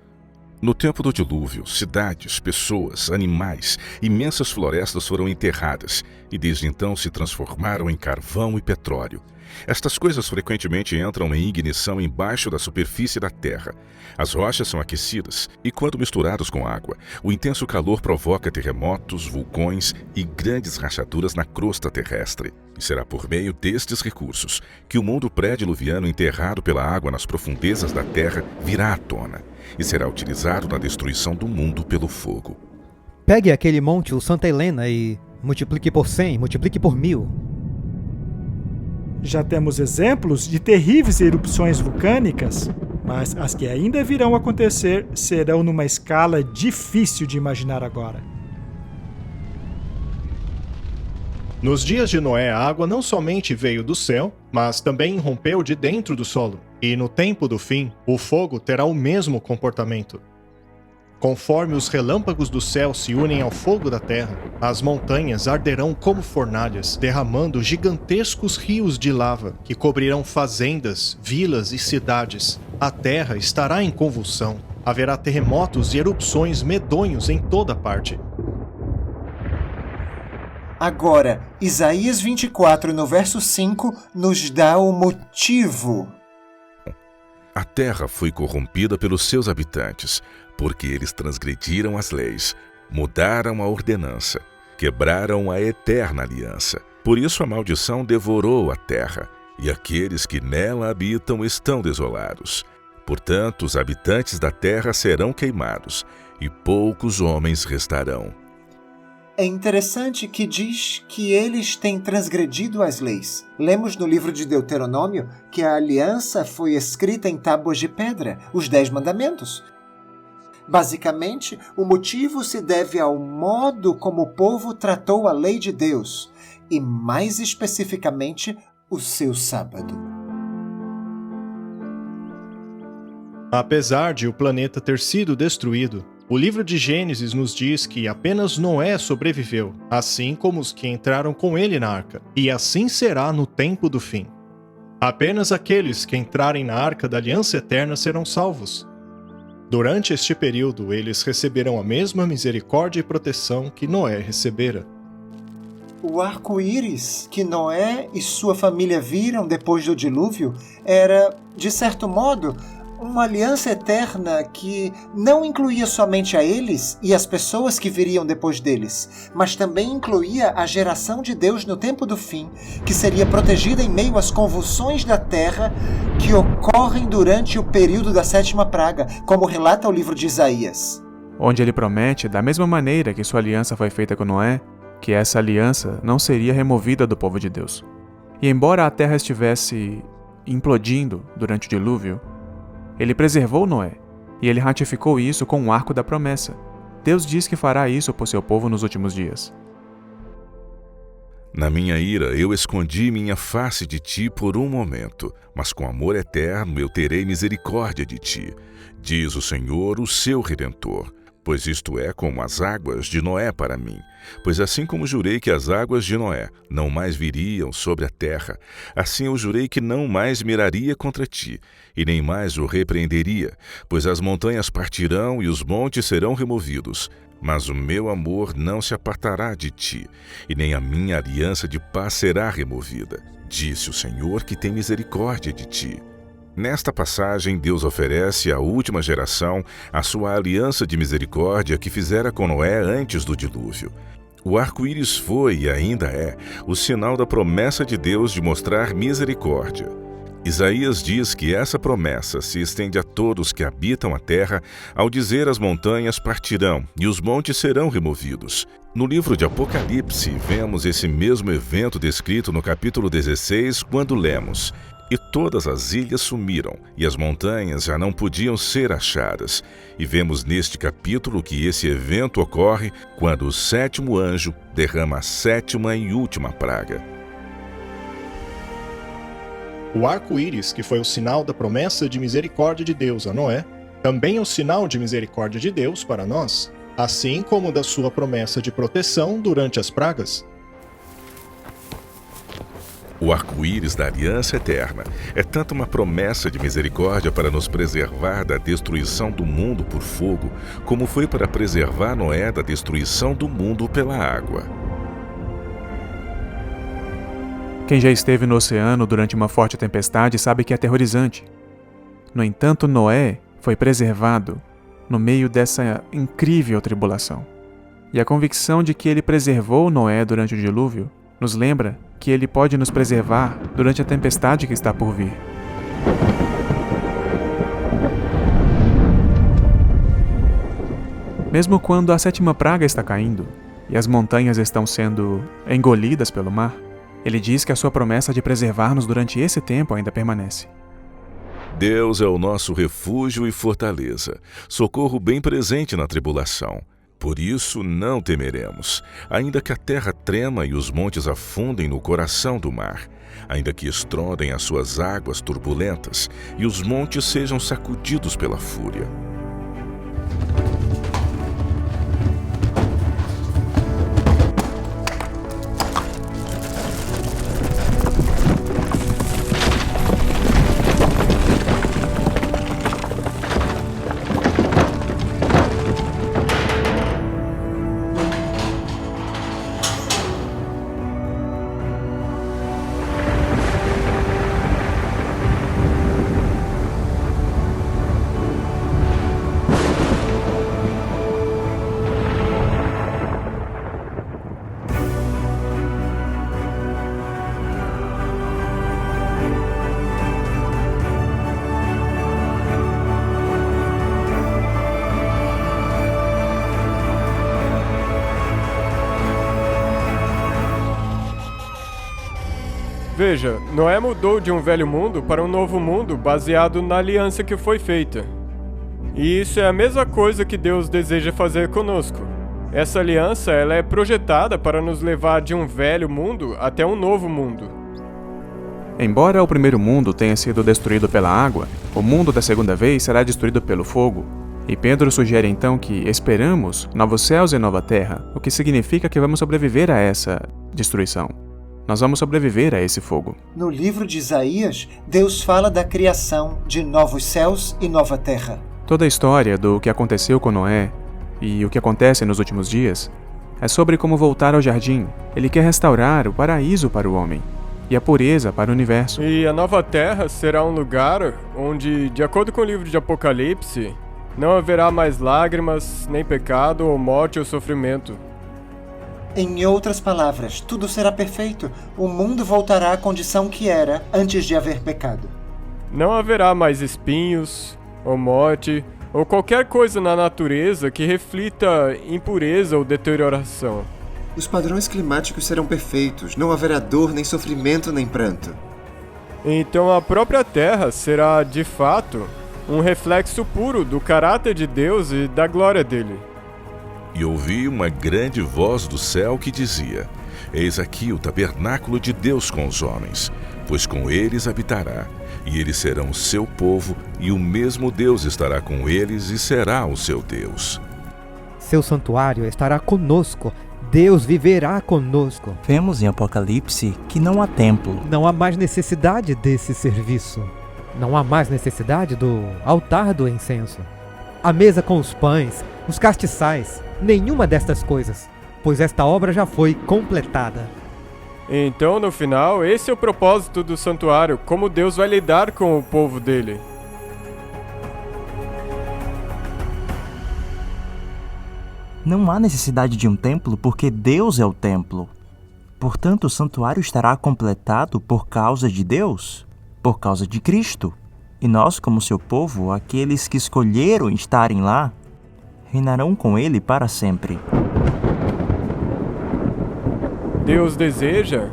No tempo do dilúvio, cidades, pessoas, animais, imensas florestas foram enterradas e desde então se transformaram em carvão e petróleo. Estas coisas frequentemente entram em ignição embaixo da superfície da terra. As rochas são aquecidas e, quando misturadas com água, o intenso calor provoca terremotos, vulcões e grandes rachaduras na crosta terrestre. E será por meio destes recursos que o mundo pré-diluviano enterrado pela água nas profundezas da terra virá à tona e será utilizado na destruição do mundo pelo fogo. Pegue aquele monte, o Santa Helena, e multiplique por 100, multiplique por 1000. Já temos exemplos de terríveis erupções vulcânicas, mas as que ainda virão acontecer serão numa escala difícil de imaginar agora. Nos dias de Noé, a água não somente veio do céu, mas também irrompeu de dentro do solo. E no tempo do fim, o fogo terá o mesmo comportamento. Conforme os relâmpagos do céu se unem ao fogo da terra, as montanhas arderão como fornalhas, derramando gigantescos rios de lava que cobrirão fazendas, vilas e cidades. A terra estará em convulsão. Haverá terremotos e erupções medonhos em toda parte. Agora, Isaías 24, no verso 5, nos dá o motivo. A terra foi corrompida pelos seus habitantes, porque eles transgrediram as leis, mudaram a ordenança, quebraram a eterna aliança. Por isso a maldição devorou a terra, e aqueles que nela habitam estão desolados. Portanto, os habitantes da terra serão queimados, e poucos homens restarão. É interessante que diz que eles têm transgredido as leis. Lemos no livro de Deuteronômio que a aliança foi escrita em tábuas de pedra, os 10 mandamentos. Basicamente, o motivo se deve ao modo como o povo tratou a lei de Deus, e mais especificamente, o seu sábado. Apesar de o planeta ter sido destruído, o livro de Gênesis nos diz que apenas Noé sobreviveu, assim como os que entraram com ele na arca, e assim será no tempo do fim. Apenas aqueles que entrarem na arca da aliança eterna serão salvos. Durante este período, eles receberão a mesma misericórdia e proteção que Noé recebera. O arco-íris que Noé e sua família viram depois do dilúvio era, de certo modo, uma aliança eterna que não incluía somente a eles e as pessoas que viriam depois deles, mas também incluía a geração de Deus no tempo do fim, que seria protegida em meio às convulsões da terra que ocorrem durante o período da 7ª praga, como relata o livro de Isaías. Onde ele promete, da mesma maneira que sua aliança foi feita com Noé, que essa aliança não seria removida do povo de Deus. E embora a terra estivesse implodindo durante o dilúvio, ele preservou Noé, e ele ratificou isso com o arco da promessa. Deus diz que fará isso por seu povo nos últimos dias. Na minha ira eu escondi minha face de ti por um momento, mas com amor eterno eu terei misericórdia de ti, diz o Senhor, o seu Redentor. Pois isto é como as águas de Noé para mim. Pois assim como jurei que as águas de Noé não mais viriam sobre a terra, assim eu jurei que não mais miraria contra ti, e nem mais o repreenderia, pois as montanhas partirão e os montes serão removidos. Mas o meu amor não se apartará de ti, e nem a minha aliança de paz será removida, disse o Senhor que tem misericórdia de ti. Nesta passagem, Deus oferece à última geração a sua aliança de misericórdia que fizera com Noé antes do dilúvio. O arco-íris foi e ainda é o sinal da promessa de Deus de mostrar misericórdia. Isaías diz que essa promessa se estende a todos que habitam a terra ao dizer as montanhas partirão e os montes serão removidos. No livro de Apocalipse, vemos esse mesmo evento descrito no capítulo 16, quando lemos: E todas as ilhas sumiram, e as montanhas já não podiam ser achadas. E vemos neste capítulo que esse evento ocorre quando o 7º anjo derrama a 7ª e última praga. O arco-íris, que foi o sinal da promessa de misericórdia de Deus a Noé, também é o sinal de misericórdia de Deus para nós, assim como da sua promessa de proteção durante as pragas. O arco-íris da aliança eterna é tanto uma promessa de misericórdia para nos preservar da destruição do mundo por fogo, como foi para preservar Noé da destruição do mundo pela água. Quem já esteve no oceano durante uma forte tempestade sabe que é aterrorizante. No entanto, Noé foi preservado no meio dessa incrível tribulação. E a convicção de que ele preservou Noé durante o dilúvio nos lembra que ele pode nos preservar durante a tempestade que está por vir. Mesmo quando a 7ª praga está caindo e as montanhas estão sendo engolidas pelo mar, ele diz que a sua promessa de preservar-nos durante esse tempo ainda permanece. Deus é o nosso refúgio e fortaleza, socorro bem presente na tribulação. Por isso não temeremos, ainda que a terra trema e os montes afundem no coração do mar, ainda que estrondem as suas águas turbulentas e os montes sejam sacudidos pela fúria. Veja, Noé mudou de um velho mundo para um novo mundo baseado na aliança que foi feita. E isso é a mesma coisa que Deus deseja fazer conosco. Essa aliança ela é projetada para nos levar de um velho mundo até um novo mundo. Embora o primeiro mundo tenha sido destruído pela água, o mundo da segunda vez será destruído pelo fogo. E Pedro sugere então que esperamos novos céus e nova terra, o que significa que vamos sobreviver a essa destruição. Nós vamos sobreviver a esse fogo. No livro de Isaías, Deus fala da criação de novos céus e nova terra. Toda a história do que aconteceu com Noé e o que acontece nos últimos dias é sobre como voltar ao jardim. Ele quer restaurar o paraíso para o homem e a pureza para o universo. E a nova terra será um lugar onde, de acordo com o livro de Apocalipse, não haverá mais lágrimas, nem pecado, ou morte ou sofrimento. Em outras palavras, tudo será perfeito. O mundo voltará à condição que era antes de haver pecado. Não haverá mais espinhos, ou morte, ou qualquer coisa na natureza que reflita impureza ou deterioração. Os padrões climáticos serão perfeitos. Não haverá dor, nem sofrimento, nem pranto. Então a própria Terra será, de fato, um reflexo puro do caráter de Deus e da glória dele. E ouvi uma grande voz do céu que dizia: Eis aqui o tabernáculo de Deus com os homens, pois com eles habitará, e eles serão o seu povo, e o mesmo Deus estará com eles e será o seu Deus. Seu santuário estará conosco. Deus viverá conosco. Vemos em Apocalipse que não há templo. Não há mais necessidade desse serviço. Não há mais necessidade do altar do incenso. A mesa com os pães, os castiçais, nenhuma destas coisas, pois esta obra já foi completada. Então, no final, esse é o propósito do santuário, como Deus vai lidar com o povo dele. Não há necessidade de um templo porque Deus é o templo. Portanto, o santuário estará completado por causa de Deus, por causa de Cristo. E nós, como seu povo, aqueles que escolheram estarem lá, reinarão com ele para sempre. Deus deseja,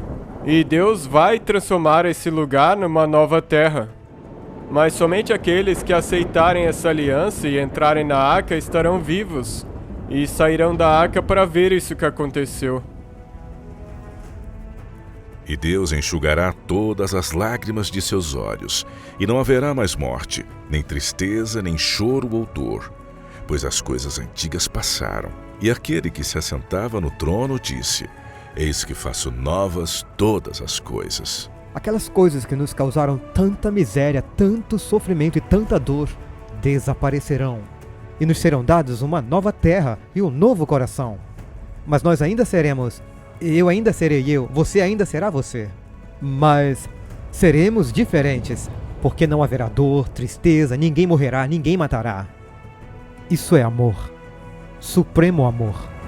e Deus vai transformar esse lugar numa nova terra. Mas somente aqueles que aceitarem essa aliança e entrarem na arca estarão vivos, e sairão da arca para ver isso que aconteceu. E Deus enxugará todas as lágrimas de seus olhos, e não haverá mais morte, nem tristeza, nem choro ou dor, pois as coisas antigas passaram. E aquele que se assentava no trono disse: Eis que faço novas todas as coisas. Aquelas coisas que nos causaram tanta miséria, tanto sofrimento e tanta dor desaparecerão. E nos serão dados uma nova terra e um novo coração. Mas nós ainda seremos, eu ainda serei eu, você ainda será você. Mas seremos diferentes, porque não haverá dor, tristeza, ninguém morrerá, ninguém matará. Isso é amor, supremo amor.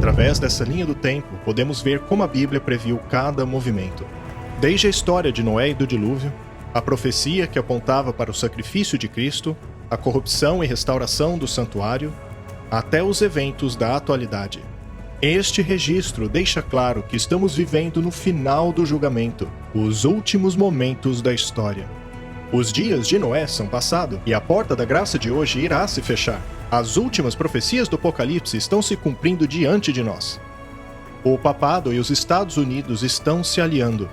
Através dessa linha do tempo, podemos ver como a Bíblia previu cada movimento. Desde a história de Noé e do dilúvio, a profecia que apontava para o sacrifício de Cristo, a corrupção e restauração do santuário, até os eventos da atualidade. Este registro deixa claro que estamos vivendo no final do julgamento, os últimos momentos da história. Os dias de Noé são passado e a porta da graça de hoje irá se fechar. As últimas profecias do Apocalipse estão se cumprindo diante de nós. O papado e os Estados Unidos estão se aliando.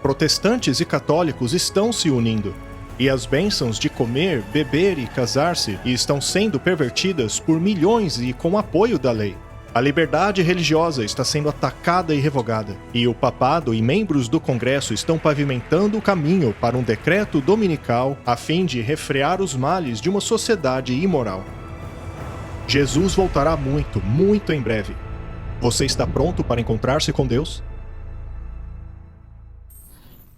Protestantes e católicos estão se unindo. E as bênçãos de comer, beber e casar-se estão sendo pervertidas por milhões e com apoio da lei. A liberdade religiosa está sendo atacada e revogada, e o papado e membros do Congresso estão pavimentando o caminho para um decreto dominical a fim de refrear os males de uma sociedade imoral. Jesus voltará muito, muito em breve. Você está pronto para encontrar-se com Deus?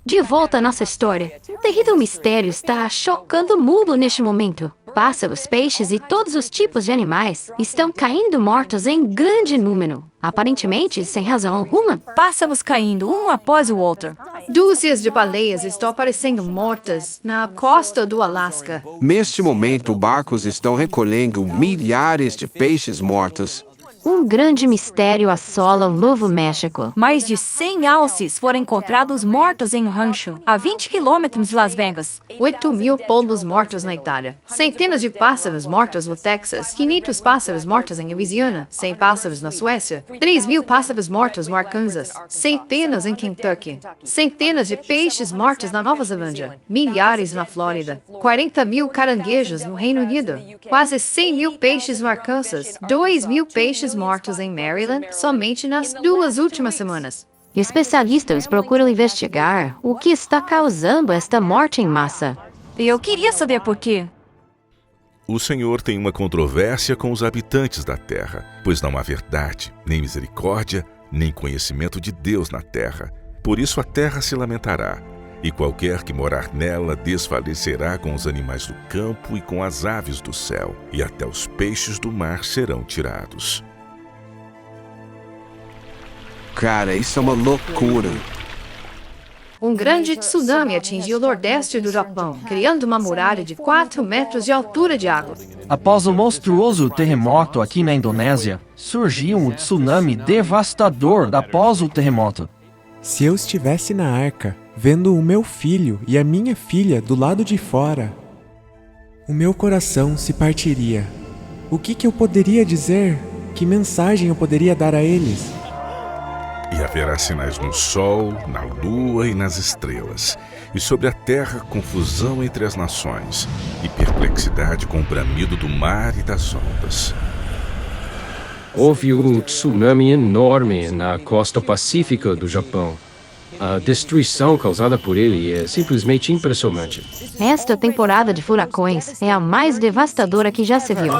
De volta à nossa história, um terrível mistério está chocando o mundo neste momento. pássaros, peixes e todos os tipos de animais estão caindo mortos em grande número, aparentemente sem razão alguma. Pássaros caindo um após o outro. Dúzias de baleias estão aparecendo mortas na costa do Alasca. Neste momento, barcos estão recolhendo milhares de peixes mortos. Um grande mistério assola o Novo México. Mais de 100 alces foram encontrados mortos em um rancho, a 20 quilômetros de Las Vegas. 8.000 pombos mortos na Itália. Centenas de pássaros mortos no Texas. 500 pássaros mortos em Louisiana. 100 pássaros na Suécia. 3.000 pássaros mortos no Arkansas. Centenas em Kentucky. Centenas de peixes mortos na Nova Zelândia. Milhares na Flórida. 40.000 caranguejos no Reino Unido. Quase 100.000 peixes no Arkansas. 2.000 peixes mortos em Maryland somente nas 2 últimas semanas. Especialistas procuram investigar o que está causando esta morte em massa. Eu queria saber por quê. O Senhor tem uma controvérsia com os habitantes da terra, pois não há verdade, nem misericórdia, nem conhecimento de Deus na terra. Por isso a terra se lamentará, e qualquer que morar nela desfalecerá com os animais do campo e com as aves do céu, e até os peixes do mar serão tirados. Cara, isso é uma loucura. Um grande tsunami atingiu o nordeste do Japão, criando uma muralha de 4 metros de altura de água. Após o monstruoso terremoto aqui na Indonésia, surgiu um tsunami devastador após o terremoto. Se eu estivesse na arca, vendo o meu filho e a minha filha do lado de fora, o meu coração se partiria. O que eu poderia dizer? Que mensagem eu poderia dar a eles? E haverá sinais no sol, na lua e nas estrelas, e sobre a terra confusão entre as nações, e perplexidade com o bramido do mar e das ondas. Houve um tsunami enorme na costa pacífica do Japão. A destruição causada por ele é simplesmente impressionante. Esta temporada de furacões é a mais devastadora que já se viu.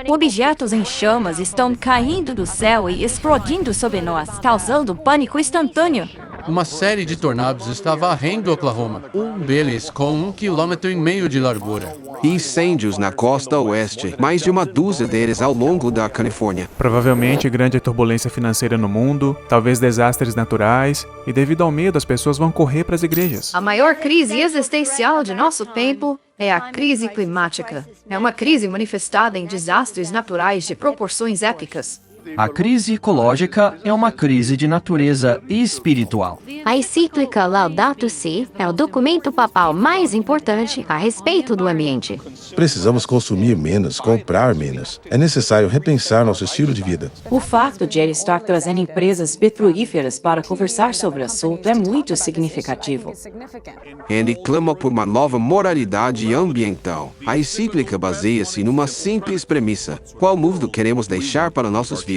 Objetos em chamas estão caindo do céu e explodindo sobre nós, causando pânico instantâneo. Uma série de tornados está varrendo Oklahoma, um deles com 1,5 km de largura. Incêndios na costa oeste, mais de uma dúzia deles ao longo da Califórnia. Provavelmente grande turbulência financeira no mundo, talvez desastres naturais, e devido ao medo as pessoas vão correr para as igrejas. A maior crise existencial de nosso tempo é a crise climática. É uma crise manifestada em desastres naturais de proporções épicas. A crise ecológica é uma crise de natureza espiritual. A encíclica Laudato Si é o documento papal mais importante a respeito do ambiente. Precisamos consumir menos, comprar menos. É necessário repensar nosso estilo de vida. O fato de ele estar trazendo empresas petrolíferas para conversar sobre o assunto é muito significativo. Ele clama por uma nova moralidade ambiental. A encíclica baseia-se numa simples premissa: qual mundo queremos deixar para nossos filhos?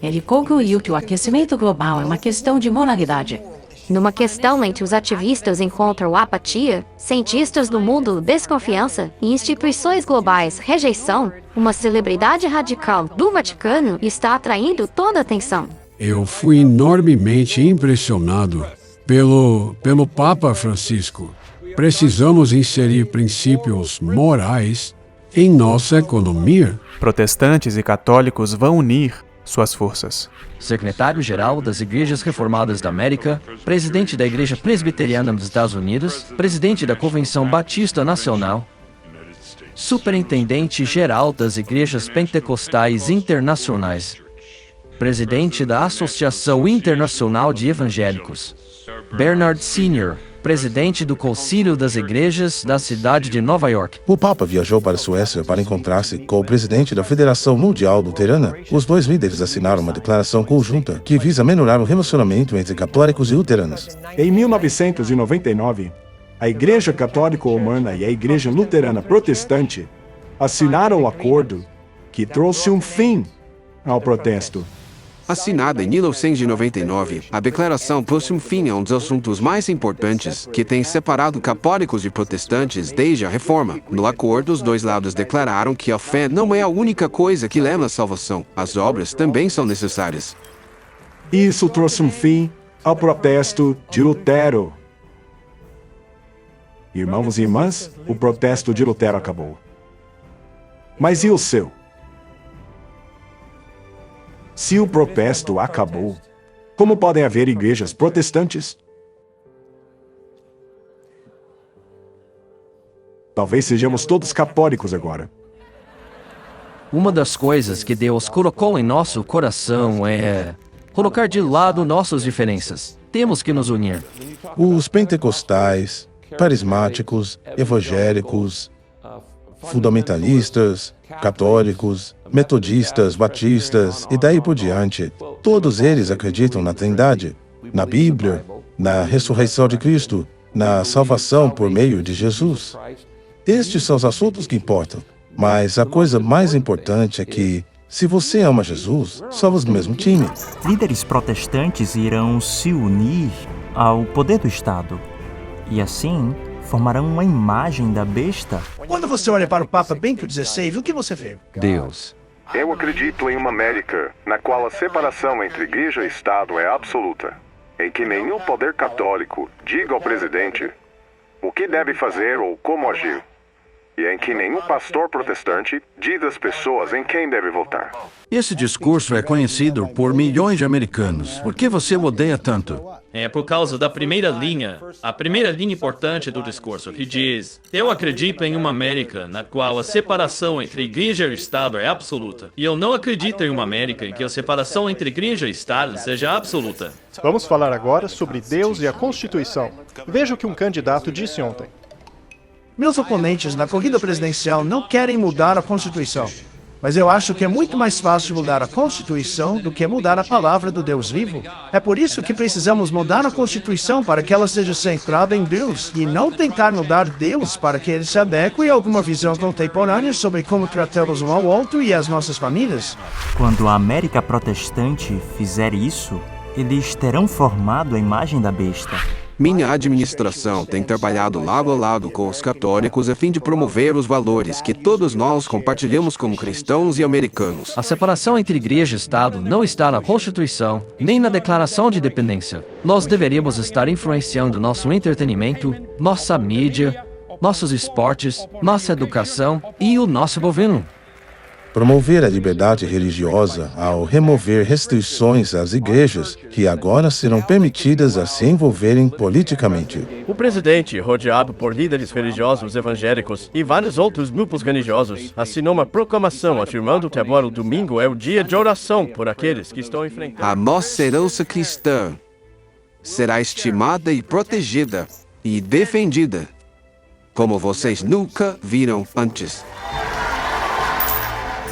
Ele concluiu que o aquecimento global é uma questão de moralidade. Numa questão em que os ativistas encontram apatia, cientistas do mundo desconfiança e instituições globais rejeição, uma celebridade radical do Vaticano está atraindo toda a atenção. Eu fui enormemente impressionado pelo Papa Francisco. Precisamos inserir princípios morais em nossa economia. Protestantes e católicos vão unir suas forças. Secretário-Geral das Igrejas Reformadas da América, presidente da Igreja Presbiteriana dos Estados Unidos, presidente da Convenção Batista Nacional, superintendente-geral das Igrejas Pentecostais Internacionais, presidente da Associação Internacional de Evangélicos, Bernard Sr., presidente do Concílio das Igrejas da cidade de Nova York. O Papa viajou para a Suécia para encontrar-se com o presidente da Federação Mundial Luterana. Os dois líderes assinaram uma declaração conjunta que visa melhorar o relacionamento entre católicos e luteranos. Em 1999, a Igreja Católica Romana e a Igreja Luterana Protestante assinaram um acordo que trouxe um fim ao protesto. Assinada em 1999, a declaração pôs um fim a um dos assuntos mais importantes que tem separado católicos de protestantes desde a Reforma. No acordo, os dois lados declararam que a fé não é a única coisa que leva à salvação. As obras também são necessárias. Isso trouxe um fim ao protesto de Lutero. Irmãos e irmãs, o protesto de Lutero acabou. Mas e o seu? Se o protesto acabou, como podem haver igrejas protestantes? Talvez sejamos todos católicos agora. Uma das coisas que Deus colocou em nosso coração é colocar de lado nossas diferenças. Temos que nos unir. Os pentecostais, carismáticos, evangélicos, fundamentalistas, católicos, metodistas, batistas e daí por diante, todos eles acreditam na Trindade, na Bíblia, na ressurreição de Cristo, na salvação por meio de Jesus. Estes são os assuntos que importam. Mas a coisa mais importante é que, se você ama Jesus, somos do mesmo time. Líderes protestantes irão se unir ao poder do Estado e, assim, formarão uma imagem da besta. Quando você olha para o Papa Bento XVI, o que você vê? Deus. Eu acredito em uma América na qual a separação entre igreja e Estado é absoluta, em que nenhum poder católico diga ao presidente o que deve fazer ou como agir, e em que nenhum pastor protestante diz às pessoas em quem deve votar. Esse discurso é conhecido por milhões de americanos. Por que você o odeia tanto? É por causa da primeira linha, a primeira linha importante do discurso, que diz: eu acredito em uma América na qual a separação entre igreja e Estado é absoluta. E eu não acredito em uma América em que a separação entre igreja e Estado seja absoluta. Vamos falar agora sobre Deus e a Constituição. Veja o que um candidato disse ontem. Meus oponentes na corrida presidencial não querem mudar a Constituição. Mas eu acho que é muito mais fácil mudar a Constituição do que mudar a palavra do Deus vivo. É por isso que precisamos mudar a Constituição para que ela seja centrada em Deus e não tentar mudar Deus para que ele se adeque a alguma visão contemporânea sobre como tratamos um ao outro e as nossas famílias. Quando a América protestante fizer isso, eles terão formado a imagem da besta. Minha administração tem trabalhado lado a lado com os católicos a fim de promover os valores que todos nós compartilhamos como cristãos e americanos. A separação entre igreja e Estado não está na Constituição, nem na Declaração de Independência. Nós deveríamos estar influenciando nosso entretenimento, nossa mídia, nossos esportes, nossa educação e o nosso governo. Promover a liberdade religiosa ao remover restrições às igrejas, que agora serão permitidas a se envolverem politicamente. O presidente, rodeado por líderes religiosos evangélicos e vários outros grupos religiosos, assinou uma proclamação afirmando que agora o domingo é o dia de oração por aqueles que estão enfrentando. A nossa herança cristã será estimada e protegida e defendida, como vocês nunca viram antes.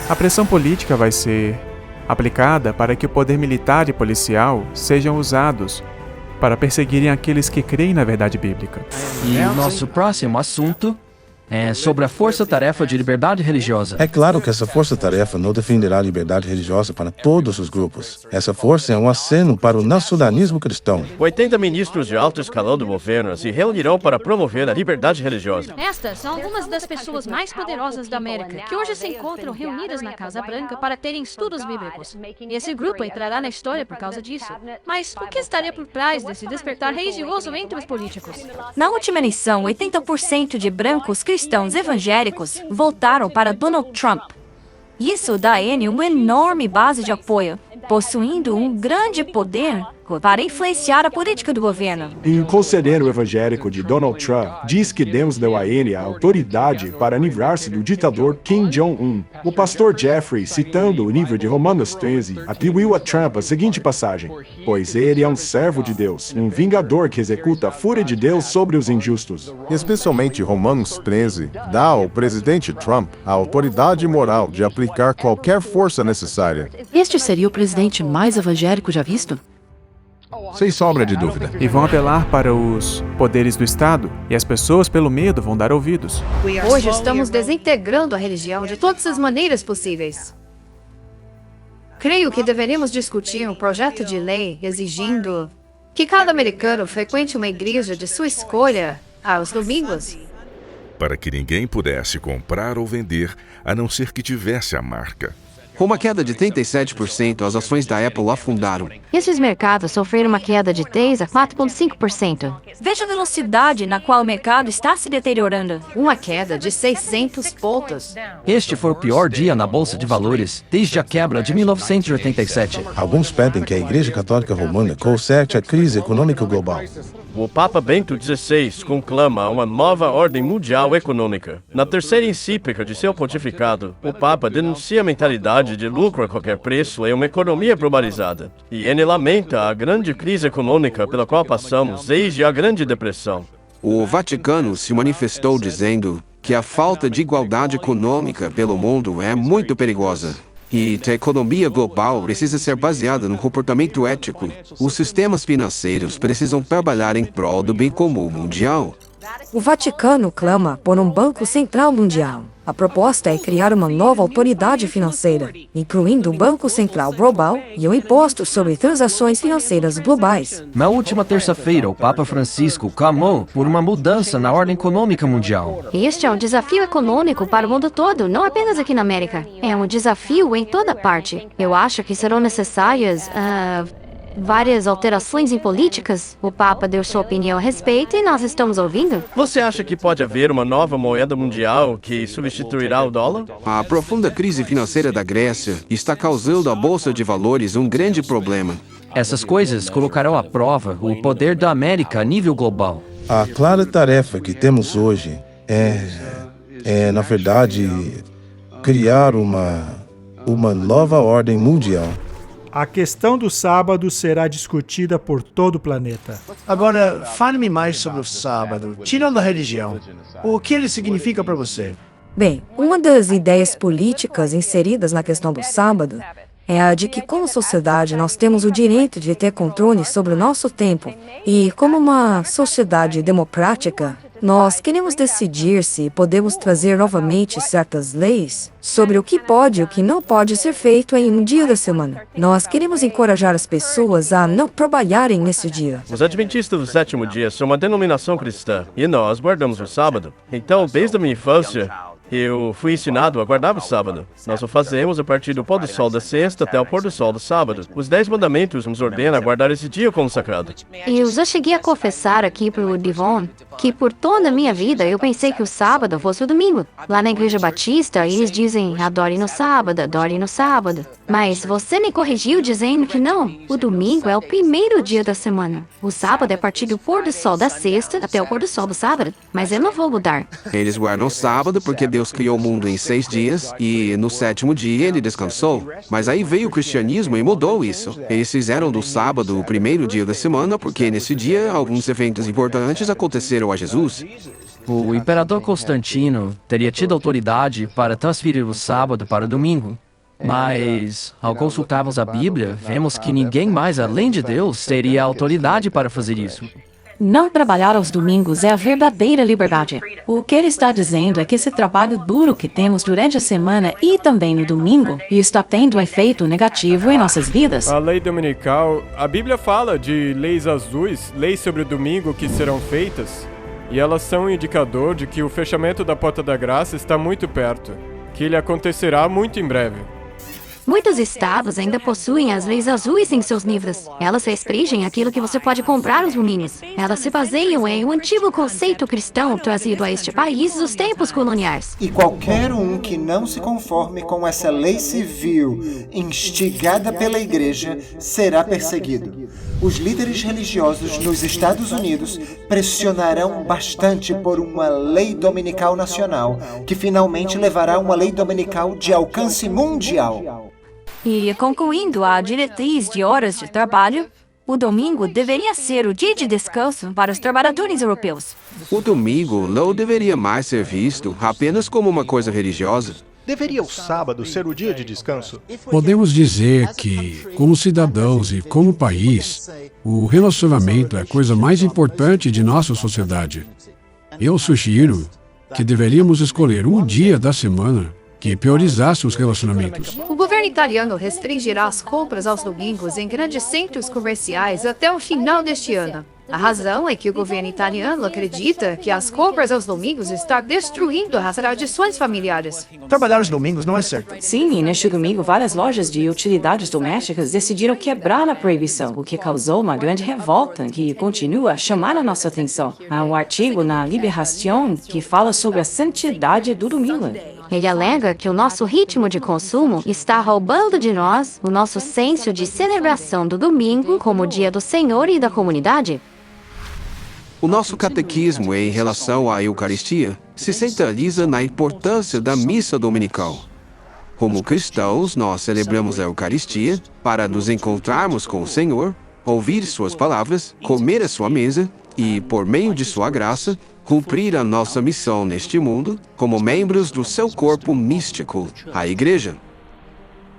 A pressão política vai ser aplicada para que o poder militar e policial sejam usados para perseguirem aqueles que creem na verdade bíblica. E o nosso próximo assunto é sobre a força-tarefa de liberdade religiosa. É claro que essa força-tarefa não defenderá a liberdade religiosa para todos os grupos. Essa força é um aceno para o nacionalismo cristão. 80 ministros de alto escalão do governo se reunirão para promover a liberdade religiosa. Estas são algumas das pessoas mais poderosas da América, que hoje se encontram reunidas na Casa Branca para terem estudos bíblicos. Esse grupo entrará na história por causa disso. Mas o que estaria por trás desse despertar religioso entre os políticos? Na última eleição, 80% de brancos cristãos evangélicos votaram para Donald Trump. Isso dá a ele uma enorme base de apoio, possuindo um grande poder para influenciar a política do governo. E o conselheiro evangélico de Donald Trump diz que Deus deu a ele a autoridade para livrar-se do ditador Kim Jong-un. O pastor Jeffrey, citando o livro de Romanos 13, atribuiu a Trump a seguinte passagem: pois ele é um servo de Deus, um vingador que executa a fúria de Deus sobre os injustos. Especialmente Romanos 13 dá ao presidente Trump a autoridade moral de aplicar qualquer força necessária. Este seria o presidente mais evangélico já visto? Sem sombra de dúvida. E vão apelar para os poderes do Estado, e as pessoas, pelo medo, vão dar ouvidos. Hoje estamos desintegrando a religião de todas as maneiras possíveis. Creio que deveríamos discutir um projeto de lei exigindo que cada americano frequente uma igreja de sua escolha aos domingos. Para que ninguém pudesse comprar ou vender, a não ser que tivesse a marca. Com uma queda de 37%, as ações da Apple afundaram. Esses mercados sofreram uma queda de 3 a 4,5%. Veja a velocidade na qual o mercado está se deteriorando. Uma queda de 600 pontos. Este foi o pior dia na Bolsa de Valores desde a quebra de 1987. Alguns pedem que a Igreja Católica Romana conserte a crise econômica global. O Papa Bento XVI conclama uma nova ordem mundial econômica. Na terceira encíclica de seu pontificado, o Papa denuncia a mentalidade de lucro a qualquer preço em uma economia globalizada. E ele lamenta a grande crise econômica pela qual passamos desde a Grande Depressão. O Vaticano se manifestou dizendo que a falta de igualdade econômica pelo mundo é muito perigosa. E a economia global precisa ser baseada no comportamento ético. Os sistemas financeiros precisam trabalhar em prol do bem comum mundial. O Vaticano clama por um Banco Central Mundial. A proposta é criar uma nova autoridade financeira, incluindo o Banco Central Global e o Imposto sobre Transações Financeiras Globais. Na última terça-feira, o Papa Francisco clamou por uma mudança na ordem econômica mundial. Este é um desafio econômico para o mundo todo, não apenas aqui na América. É um desafio em toda parte. Eu acho que serão necessárias várias alterações em políticas. O Papa deu sua opinião a respeito e nós estamos ouvindo. Você acha que pode haver uma nova moeda mundial que substituirá o dólar? A profunda crise financeira da Grécia está causando à Bolsa de Valores um grande problema. Essas coisas colocarão à prova o poder da América a nível global. A clara tarefa que temos hoje na verdade, criar uma nova ordem mundial. A questão do sábado será discutida por todo o planeta. Agora, fale-me mais sobre o sábado, tirando a religião. O que ele significa para você? Bem, uma das ideias políticas inseridas na questão do sábado é a de que, como sociedade, nós temos o direito de ter controle sobre o nosso tempo. E, como uma sociedade democrática, nós queremos decidir se podemos trazer novamente certas leis sobre o que pode e o que não pode ser feito em um dia da semana. Nós queremos encorajar as pessoas a não trabalharem nesse dia. Os Adventistas do Sétimo Dia são uma denominação cristã e nós guardamos o sábado. Então, desde a minha infância, eu fui ensinado a guardar o sábado. Nós o fazemos a partir do pôr do sol da sexta até o pôr do sol do sábado. Os 10 mandamentos nos ordenam a guardar esse dia como sagrado. Eu já cheguei a confessar aqui pro Divon que por toda a minha vida eu pensei que o sábado fosse o domingo. Lá na Igreja Batista, eles dizem adore no sábado, adore no sábado. Mas você me corrigiu dizendo que não. O domingo é o primeiro dia da semana. O sábado é a partir do pôr do sol da sexta até o pôr do sol do sábado. Mas eu não vou mudar. Eles guardam o sábado porque Deus criou o mundo em 6 dias e no 7º dia ele descansou. Mas aí veio o cristianismo e mudou isso. Eles fizeram do sábado o primeiro dia da semana porque nesse dia alguns eventos importantes aconteceram a Jesus. O imperador Constantino teria tido autoridade para transferir o sábado para o domingo. Mas, ao consultarmos a Bíblia, vemos que ninguém mais além de Deus teria autoridade para fazer isso. Não trabalhar aos domingos é a verdadeira liberdade. O que ele está dizendo é que esse trabalho duro que temos durante a semana e também no domingo está tendo um efeito negativo em nossas vidas. A lei dominical, a Bíblia fala de leis azuis, leis sobre o domingo que serão feitas, e elas são um indicador de que o fechamento da porta da graça está muito perto, que ele acontecerá muito em breve. Muitos estados ainda possuem as leis azuis em seus livros. Elas restringem aquilo que você pode comprar aos domingos. Elas se baseiam em um antigo conceito cristão trazido a este país dos tempos coloniais. E qualquer um que não se conforme com essa lei civil instigada pela igreja será perseguido. Os líderes religiosos nos Estados Unidos pressionarão bastante por uma lei dominical nacional, que finalmente levará a uma lei dominical de alcance mundial. E concluindo a diretriz de horas de trabalho, o domingo deveria ser o dia de descanso para os trabalhadores europeus. O domingo não deveria mais ser visto apenas como uma coisa religiosa. Deveria o sábado ser o dia de descanso? Podemos dizer que, como cidadãos e como país, o relacionamento é a coisa mais importante de nossa sociedade. Eu sugiro que deveríamos escolher um dia da semana que priorizasse os relacionamentos. O governo italiano restringirá as compras aos domingos em grandes centros comerciais até o final deste ano. A razão é que o governo italiano acredita que as compras aos domingos estão destruindo as tradições familiares. Trabalhar os domingos não é certo. Sim, e neste domingo várias lojas de utilidades domésticas decidiram quebrar a proibição, o que causou uma grande revolta que continua a chamar a nossa atenção. Há um artigo na Liberación que fala sobre a santidade do domingo. Ele alega que o nosso ritmo de consumo está roubando de nós o nosso senso de celebração do domingo como o dia do Senhor e da comunidade. O nosso catequismo em relação à Eucaristia se centraliza na importância da missa dominical. Como cristãos, nós celebramos a Eucaristia para nos encontrarmos com o Senhor, ouvir suas palavras, comer a sua mesa e, por meio de sua graça, cumprir a nossa missão neste mundo como membros do seu corpo místico, a Igreja.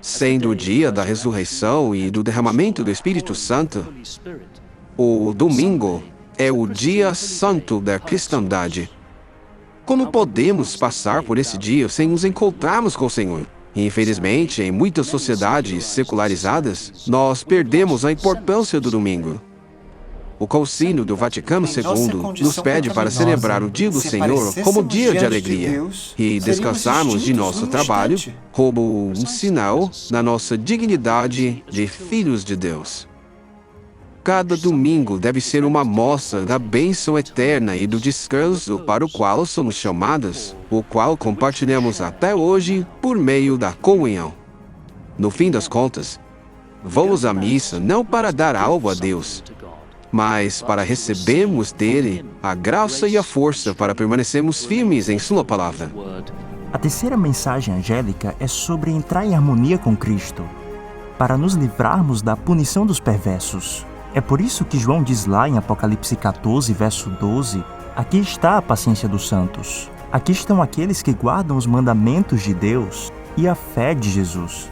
Sendo o dia da ressurreição e do derramamento do Espírito Santo, o domingo é o dia santo da cristandade. Como podemos passar por esse dia sem nos encontrarmos com o Senhor? Infelizmente, em muitas sociedades secularizadas, nós perdemos a importância do domingo. O Concílio do Vaticano II nos pede para celebrar o dia do Senhor como dia de alegria e descansarmos de nosso trabalho como um sinal da nossa dignidade de filhos de Deus. Cada domingo deve ser uma mostra da bênção eterna e do descanso para o qual somos chamados, o qual compartilhamos até hoje por meio da comunhão. No fim das contas, vamos à missa não para dar algo a Deus, mas para recebermos dele a graça e a força para permanecermos firmes em sua palavra. A terceira mensagem angélica é sobre entrar em harmonia com Cristo, para nos livrarmos da punição dos perversos. É por isso que João diz lá em Apocalipse 14, verso 12, aqui está a paciência dos santos. Aqui estão aqueles que guardam os mandamentos de Deus e a fé de Jesus.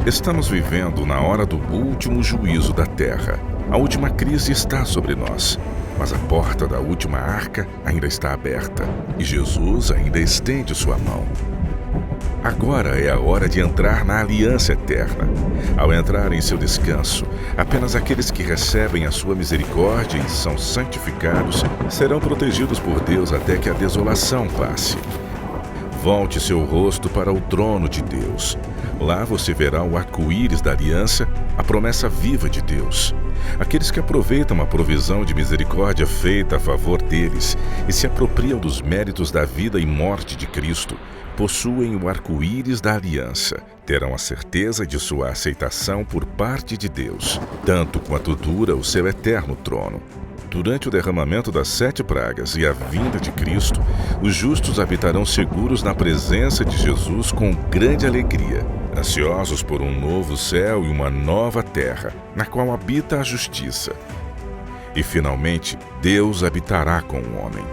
Estamos vivendo na hora do último juízo da terra. A última crise está sobre nós, mas a porta da última arca ainda está aberta e Jesus ainda estende sua mão. Agora é a hora de entrar na aliança eterna. Ao entrar em seu descanso, apenas aqueles que recebem a sua misericórdia e são santificados serão protegidos por Deus até que a desolação passe. Volte seu rosto para o trono de Deus. Lá você verá o arco-íris da aliança, a promessa viva de Deus. Aqueles que aproveitam a provisão de misericórdia feita a favor deles e se apropriam dos méritos da vida e morte de Cristo, possuem o arco-íris da aliança, terão a certeza de sua aceitação por parte de Deus, tanto quanto dura o seu eterno trono. Durante o derramamento das 7 pragas e a vinda de Cristo, os justos habitarão seguros na presença de Jesus com grande alegria, ansiosos por um novo céu e uma nova terra, na qual habita a justiça. E finalmente, Deus habitará com o homem.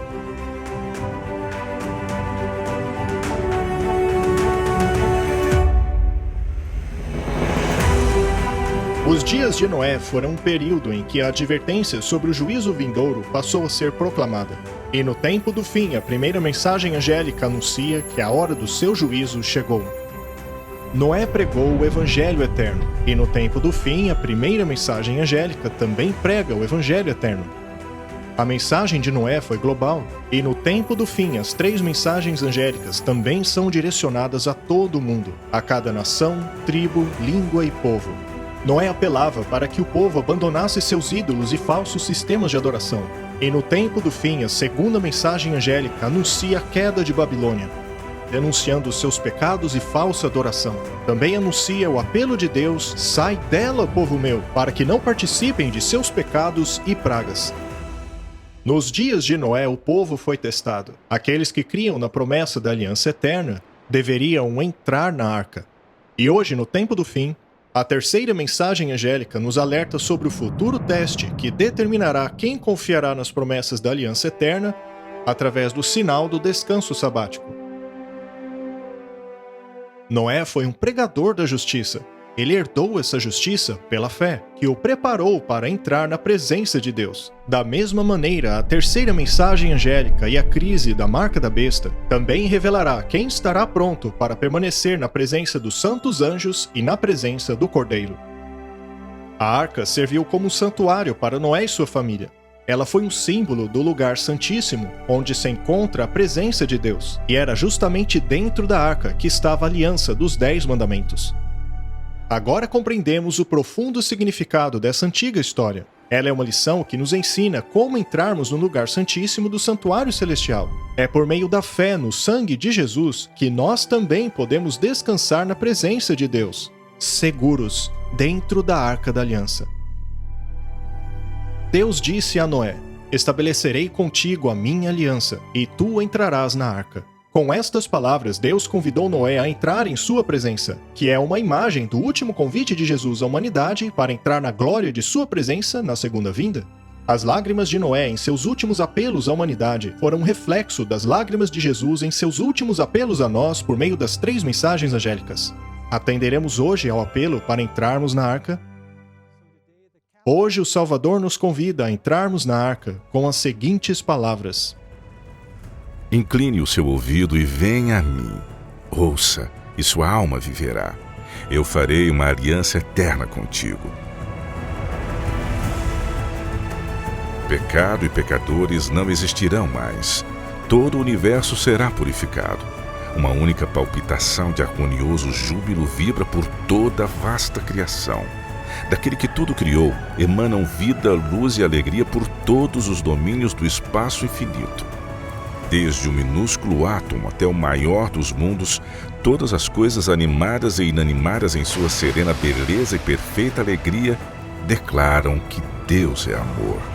Os dias de Noé foram um período em que a advertência sobre o juízo vindouro passou a ser proclamada. E no tempo do fim, a primeira mensagem angélica anuncia que a hora do seu juízo chegou. Noé pregou o Evangelho eterno, e no tempo do fim, a primeira mensagem angélica também prega o Evangelho eterno. A mensagem de Noé foi global, e no tempo do fim, as 3 mensagens angélicas também são direcionadas a todo o mundo, a cada nação, tribo, língua e povo. Noé apelava para que o povo abandonasse seus ídolos e falsos sistemas de adoração. E no tempo do fim, a segunda mensagem angélica anuncia a queda de Babilônia, denunciando seus pecados e falsa adoração. Também anuncia o apelo de Deus: sai dela, povo meu, para que não participem de seus pecados e pragas. Nos dias de Noé, o povo foi testado. Aqueles que criam na promessa da aliança eterna deveriam entrar na arca. E hoje, no tempo do fim, a terceira mensagem angélica nos alerta sobre o futuro teste que determinará quem confiará nas promessas da aliança eterna através do sinal do descanso sabático. Noé foi um pregador da justiça. Ele herdou essa justiça pela fé, que o preparou para entrar na presença de Deus. Da mesma maneira, a terceira mensagem angélica e a crise da marca da besta também revelará quem estará pronto para permanecer na presença dos santos anjos e na presença do Cordeiro. A arca serviu como um santuário para Noé e sua família. Ela foi um símbolo do lugar santíssimo, onde se encontra a presença de Deus, e era justamente dentro da arca que estava a aliança dos 10 mandamentos. Agora compreendemos o profundo significado dessa antiga história. Ela é uma lição que nos ensina como entrarmos no lugar santíssimo do santuário celestial. É por meio da fé no sangue de Jesus que nós também podemos descansar na presença de Deus, seguros dentro da arca da aliança. Deus disse a Noé: "Estabelecerei contigo a minha aliança, e tu entrarás na arca." Com estas palavras, Deus convidou Noé a entrar em sua presença, que é uma imagem do último convite de Jesus à humanidade para entrar na glória de sua presença na segunda vinda. As lágrimas de Noé em seus últimos apelos à humanidade foram um reflexo das lágrimas de Jesus em seus últimos apelos a nós por meio das 3 mensagens angélicas. Atenderemos hoje ao apelo para entrarmos na arca? Hoje o Salvador nos convida a entrarmos na arca com as seguintes palavras: Incline o seu ouvido e venha a mim. Ouça, e sua alma viverá. Eu farei uma aliança eterna contigo. Pecado e pecadores não existirão mais. Todo o universo será purificado. Uma única palpitação de harmonioso júbilo vibra por toda a vasta criação. Daquele que tudo criou, emanam vida, luz e alegria por todos os domínios do espaço infinito. Desde o minúsculo átomo até o maior dos mundos, todas as coisas animadas e inanimadas em sua serena beleza e perfeita alegria declaram que Deus é amor.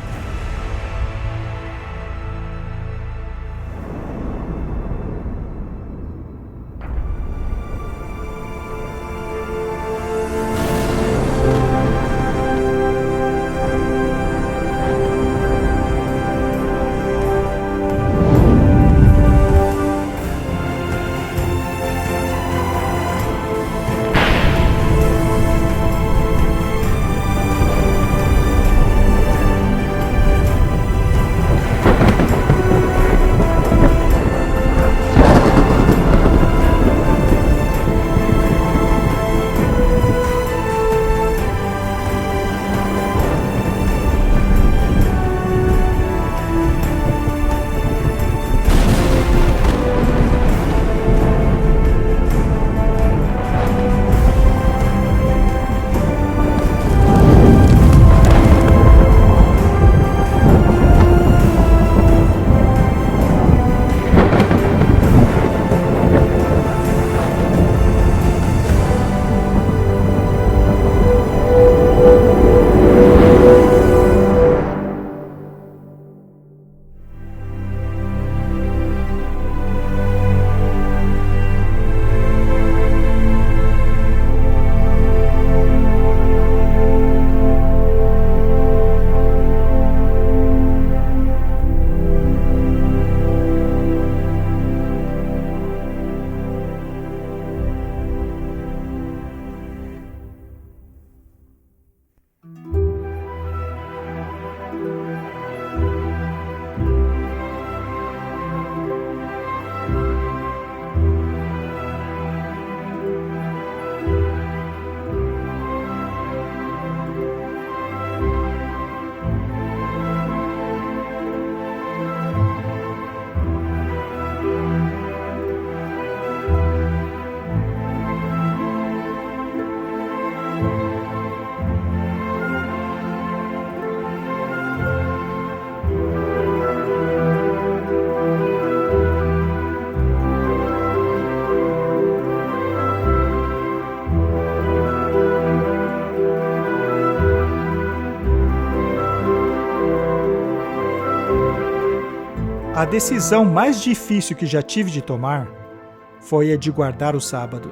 A decisão mais difícil que já tive de tomar foi a de guardar o sábado.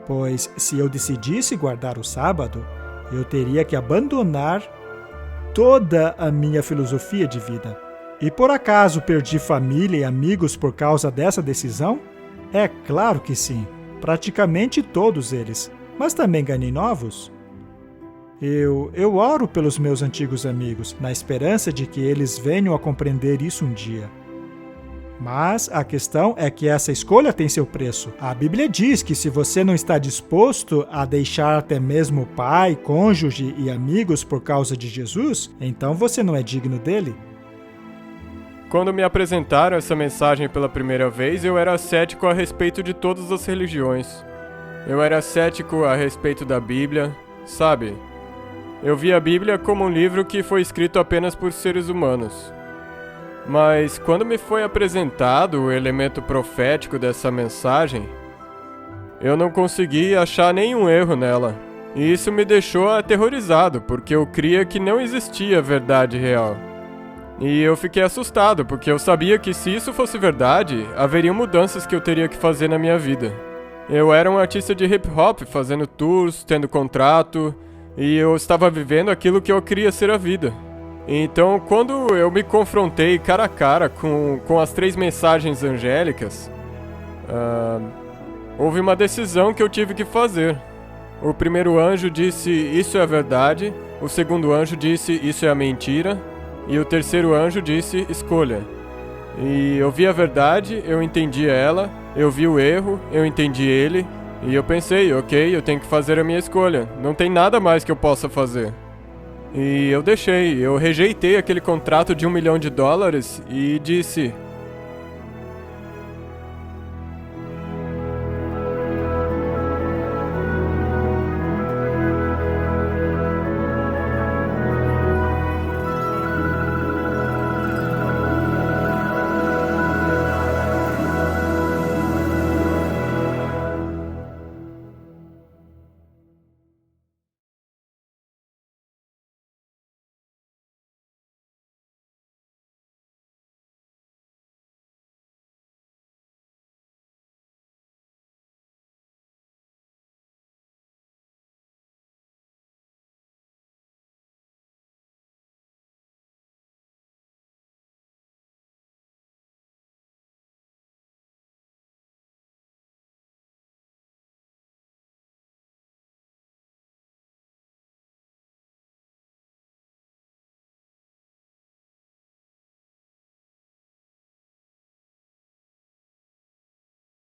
Pois se eu decidisse guardar o sábado, eu teria que abandonar toda a minha filosofia de vida. E por acaso perdi família e amigos por causa dessa decisão? É claro que sim, praticamente todos eles. mas também ganhei novos. Eu oro pelos meus antigos amigos, na esperança de que eles venham a compreender isso um dia. Mas a questão é que essa escolha tem seu preço. A Bíblia diz que se você não está disposto a deixar até mesmo pai, cônjuge e amigos por causa de Jesus, então você não é digno dele. Quando me apresentaram essa mensagem pela primeira vez, eu era cético a respeito de todas as religiões. Eu era cético a respeito da Bíblia, sabe? Eu via a Bíblia como um livro que foi escrito apenas por seres humanos. Mas quando me foi apresentado o elemento profético dessa mensagem, eu não consegui achar nenhum erro nela. E isso me deixou aterrorizado, porque eu cria que não existia verdade real. E eu fiquei assustado, porque eu sabia que se isso fosse verdade, haveriam mudanças que eu teria que fazer na minha vida. Eu era um artista de hip hop, fazendo tours, tendo contrato, e eu estava vivendo aquilo que eu queria ser a vida. Então, quando eu me confrontei cara a cara com as 3 mensagens angélicas, houve uma decisão que eu tive que fazer. O primeiro anjo disse, isso é a verdade. O segundo anjo disse, isso é a mentira. E o terceiro anjo disse, escolha. E eu vi a verdade, eu entendi ela. Eu vi o erro, eu entendi ele. E eu pensei, ok, eu tenho que fazer a minha escolha. Não tem nada mais que eu possa fazer. E eu rejeitei aquele contrato de $1 milhão e disse,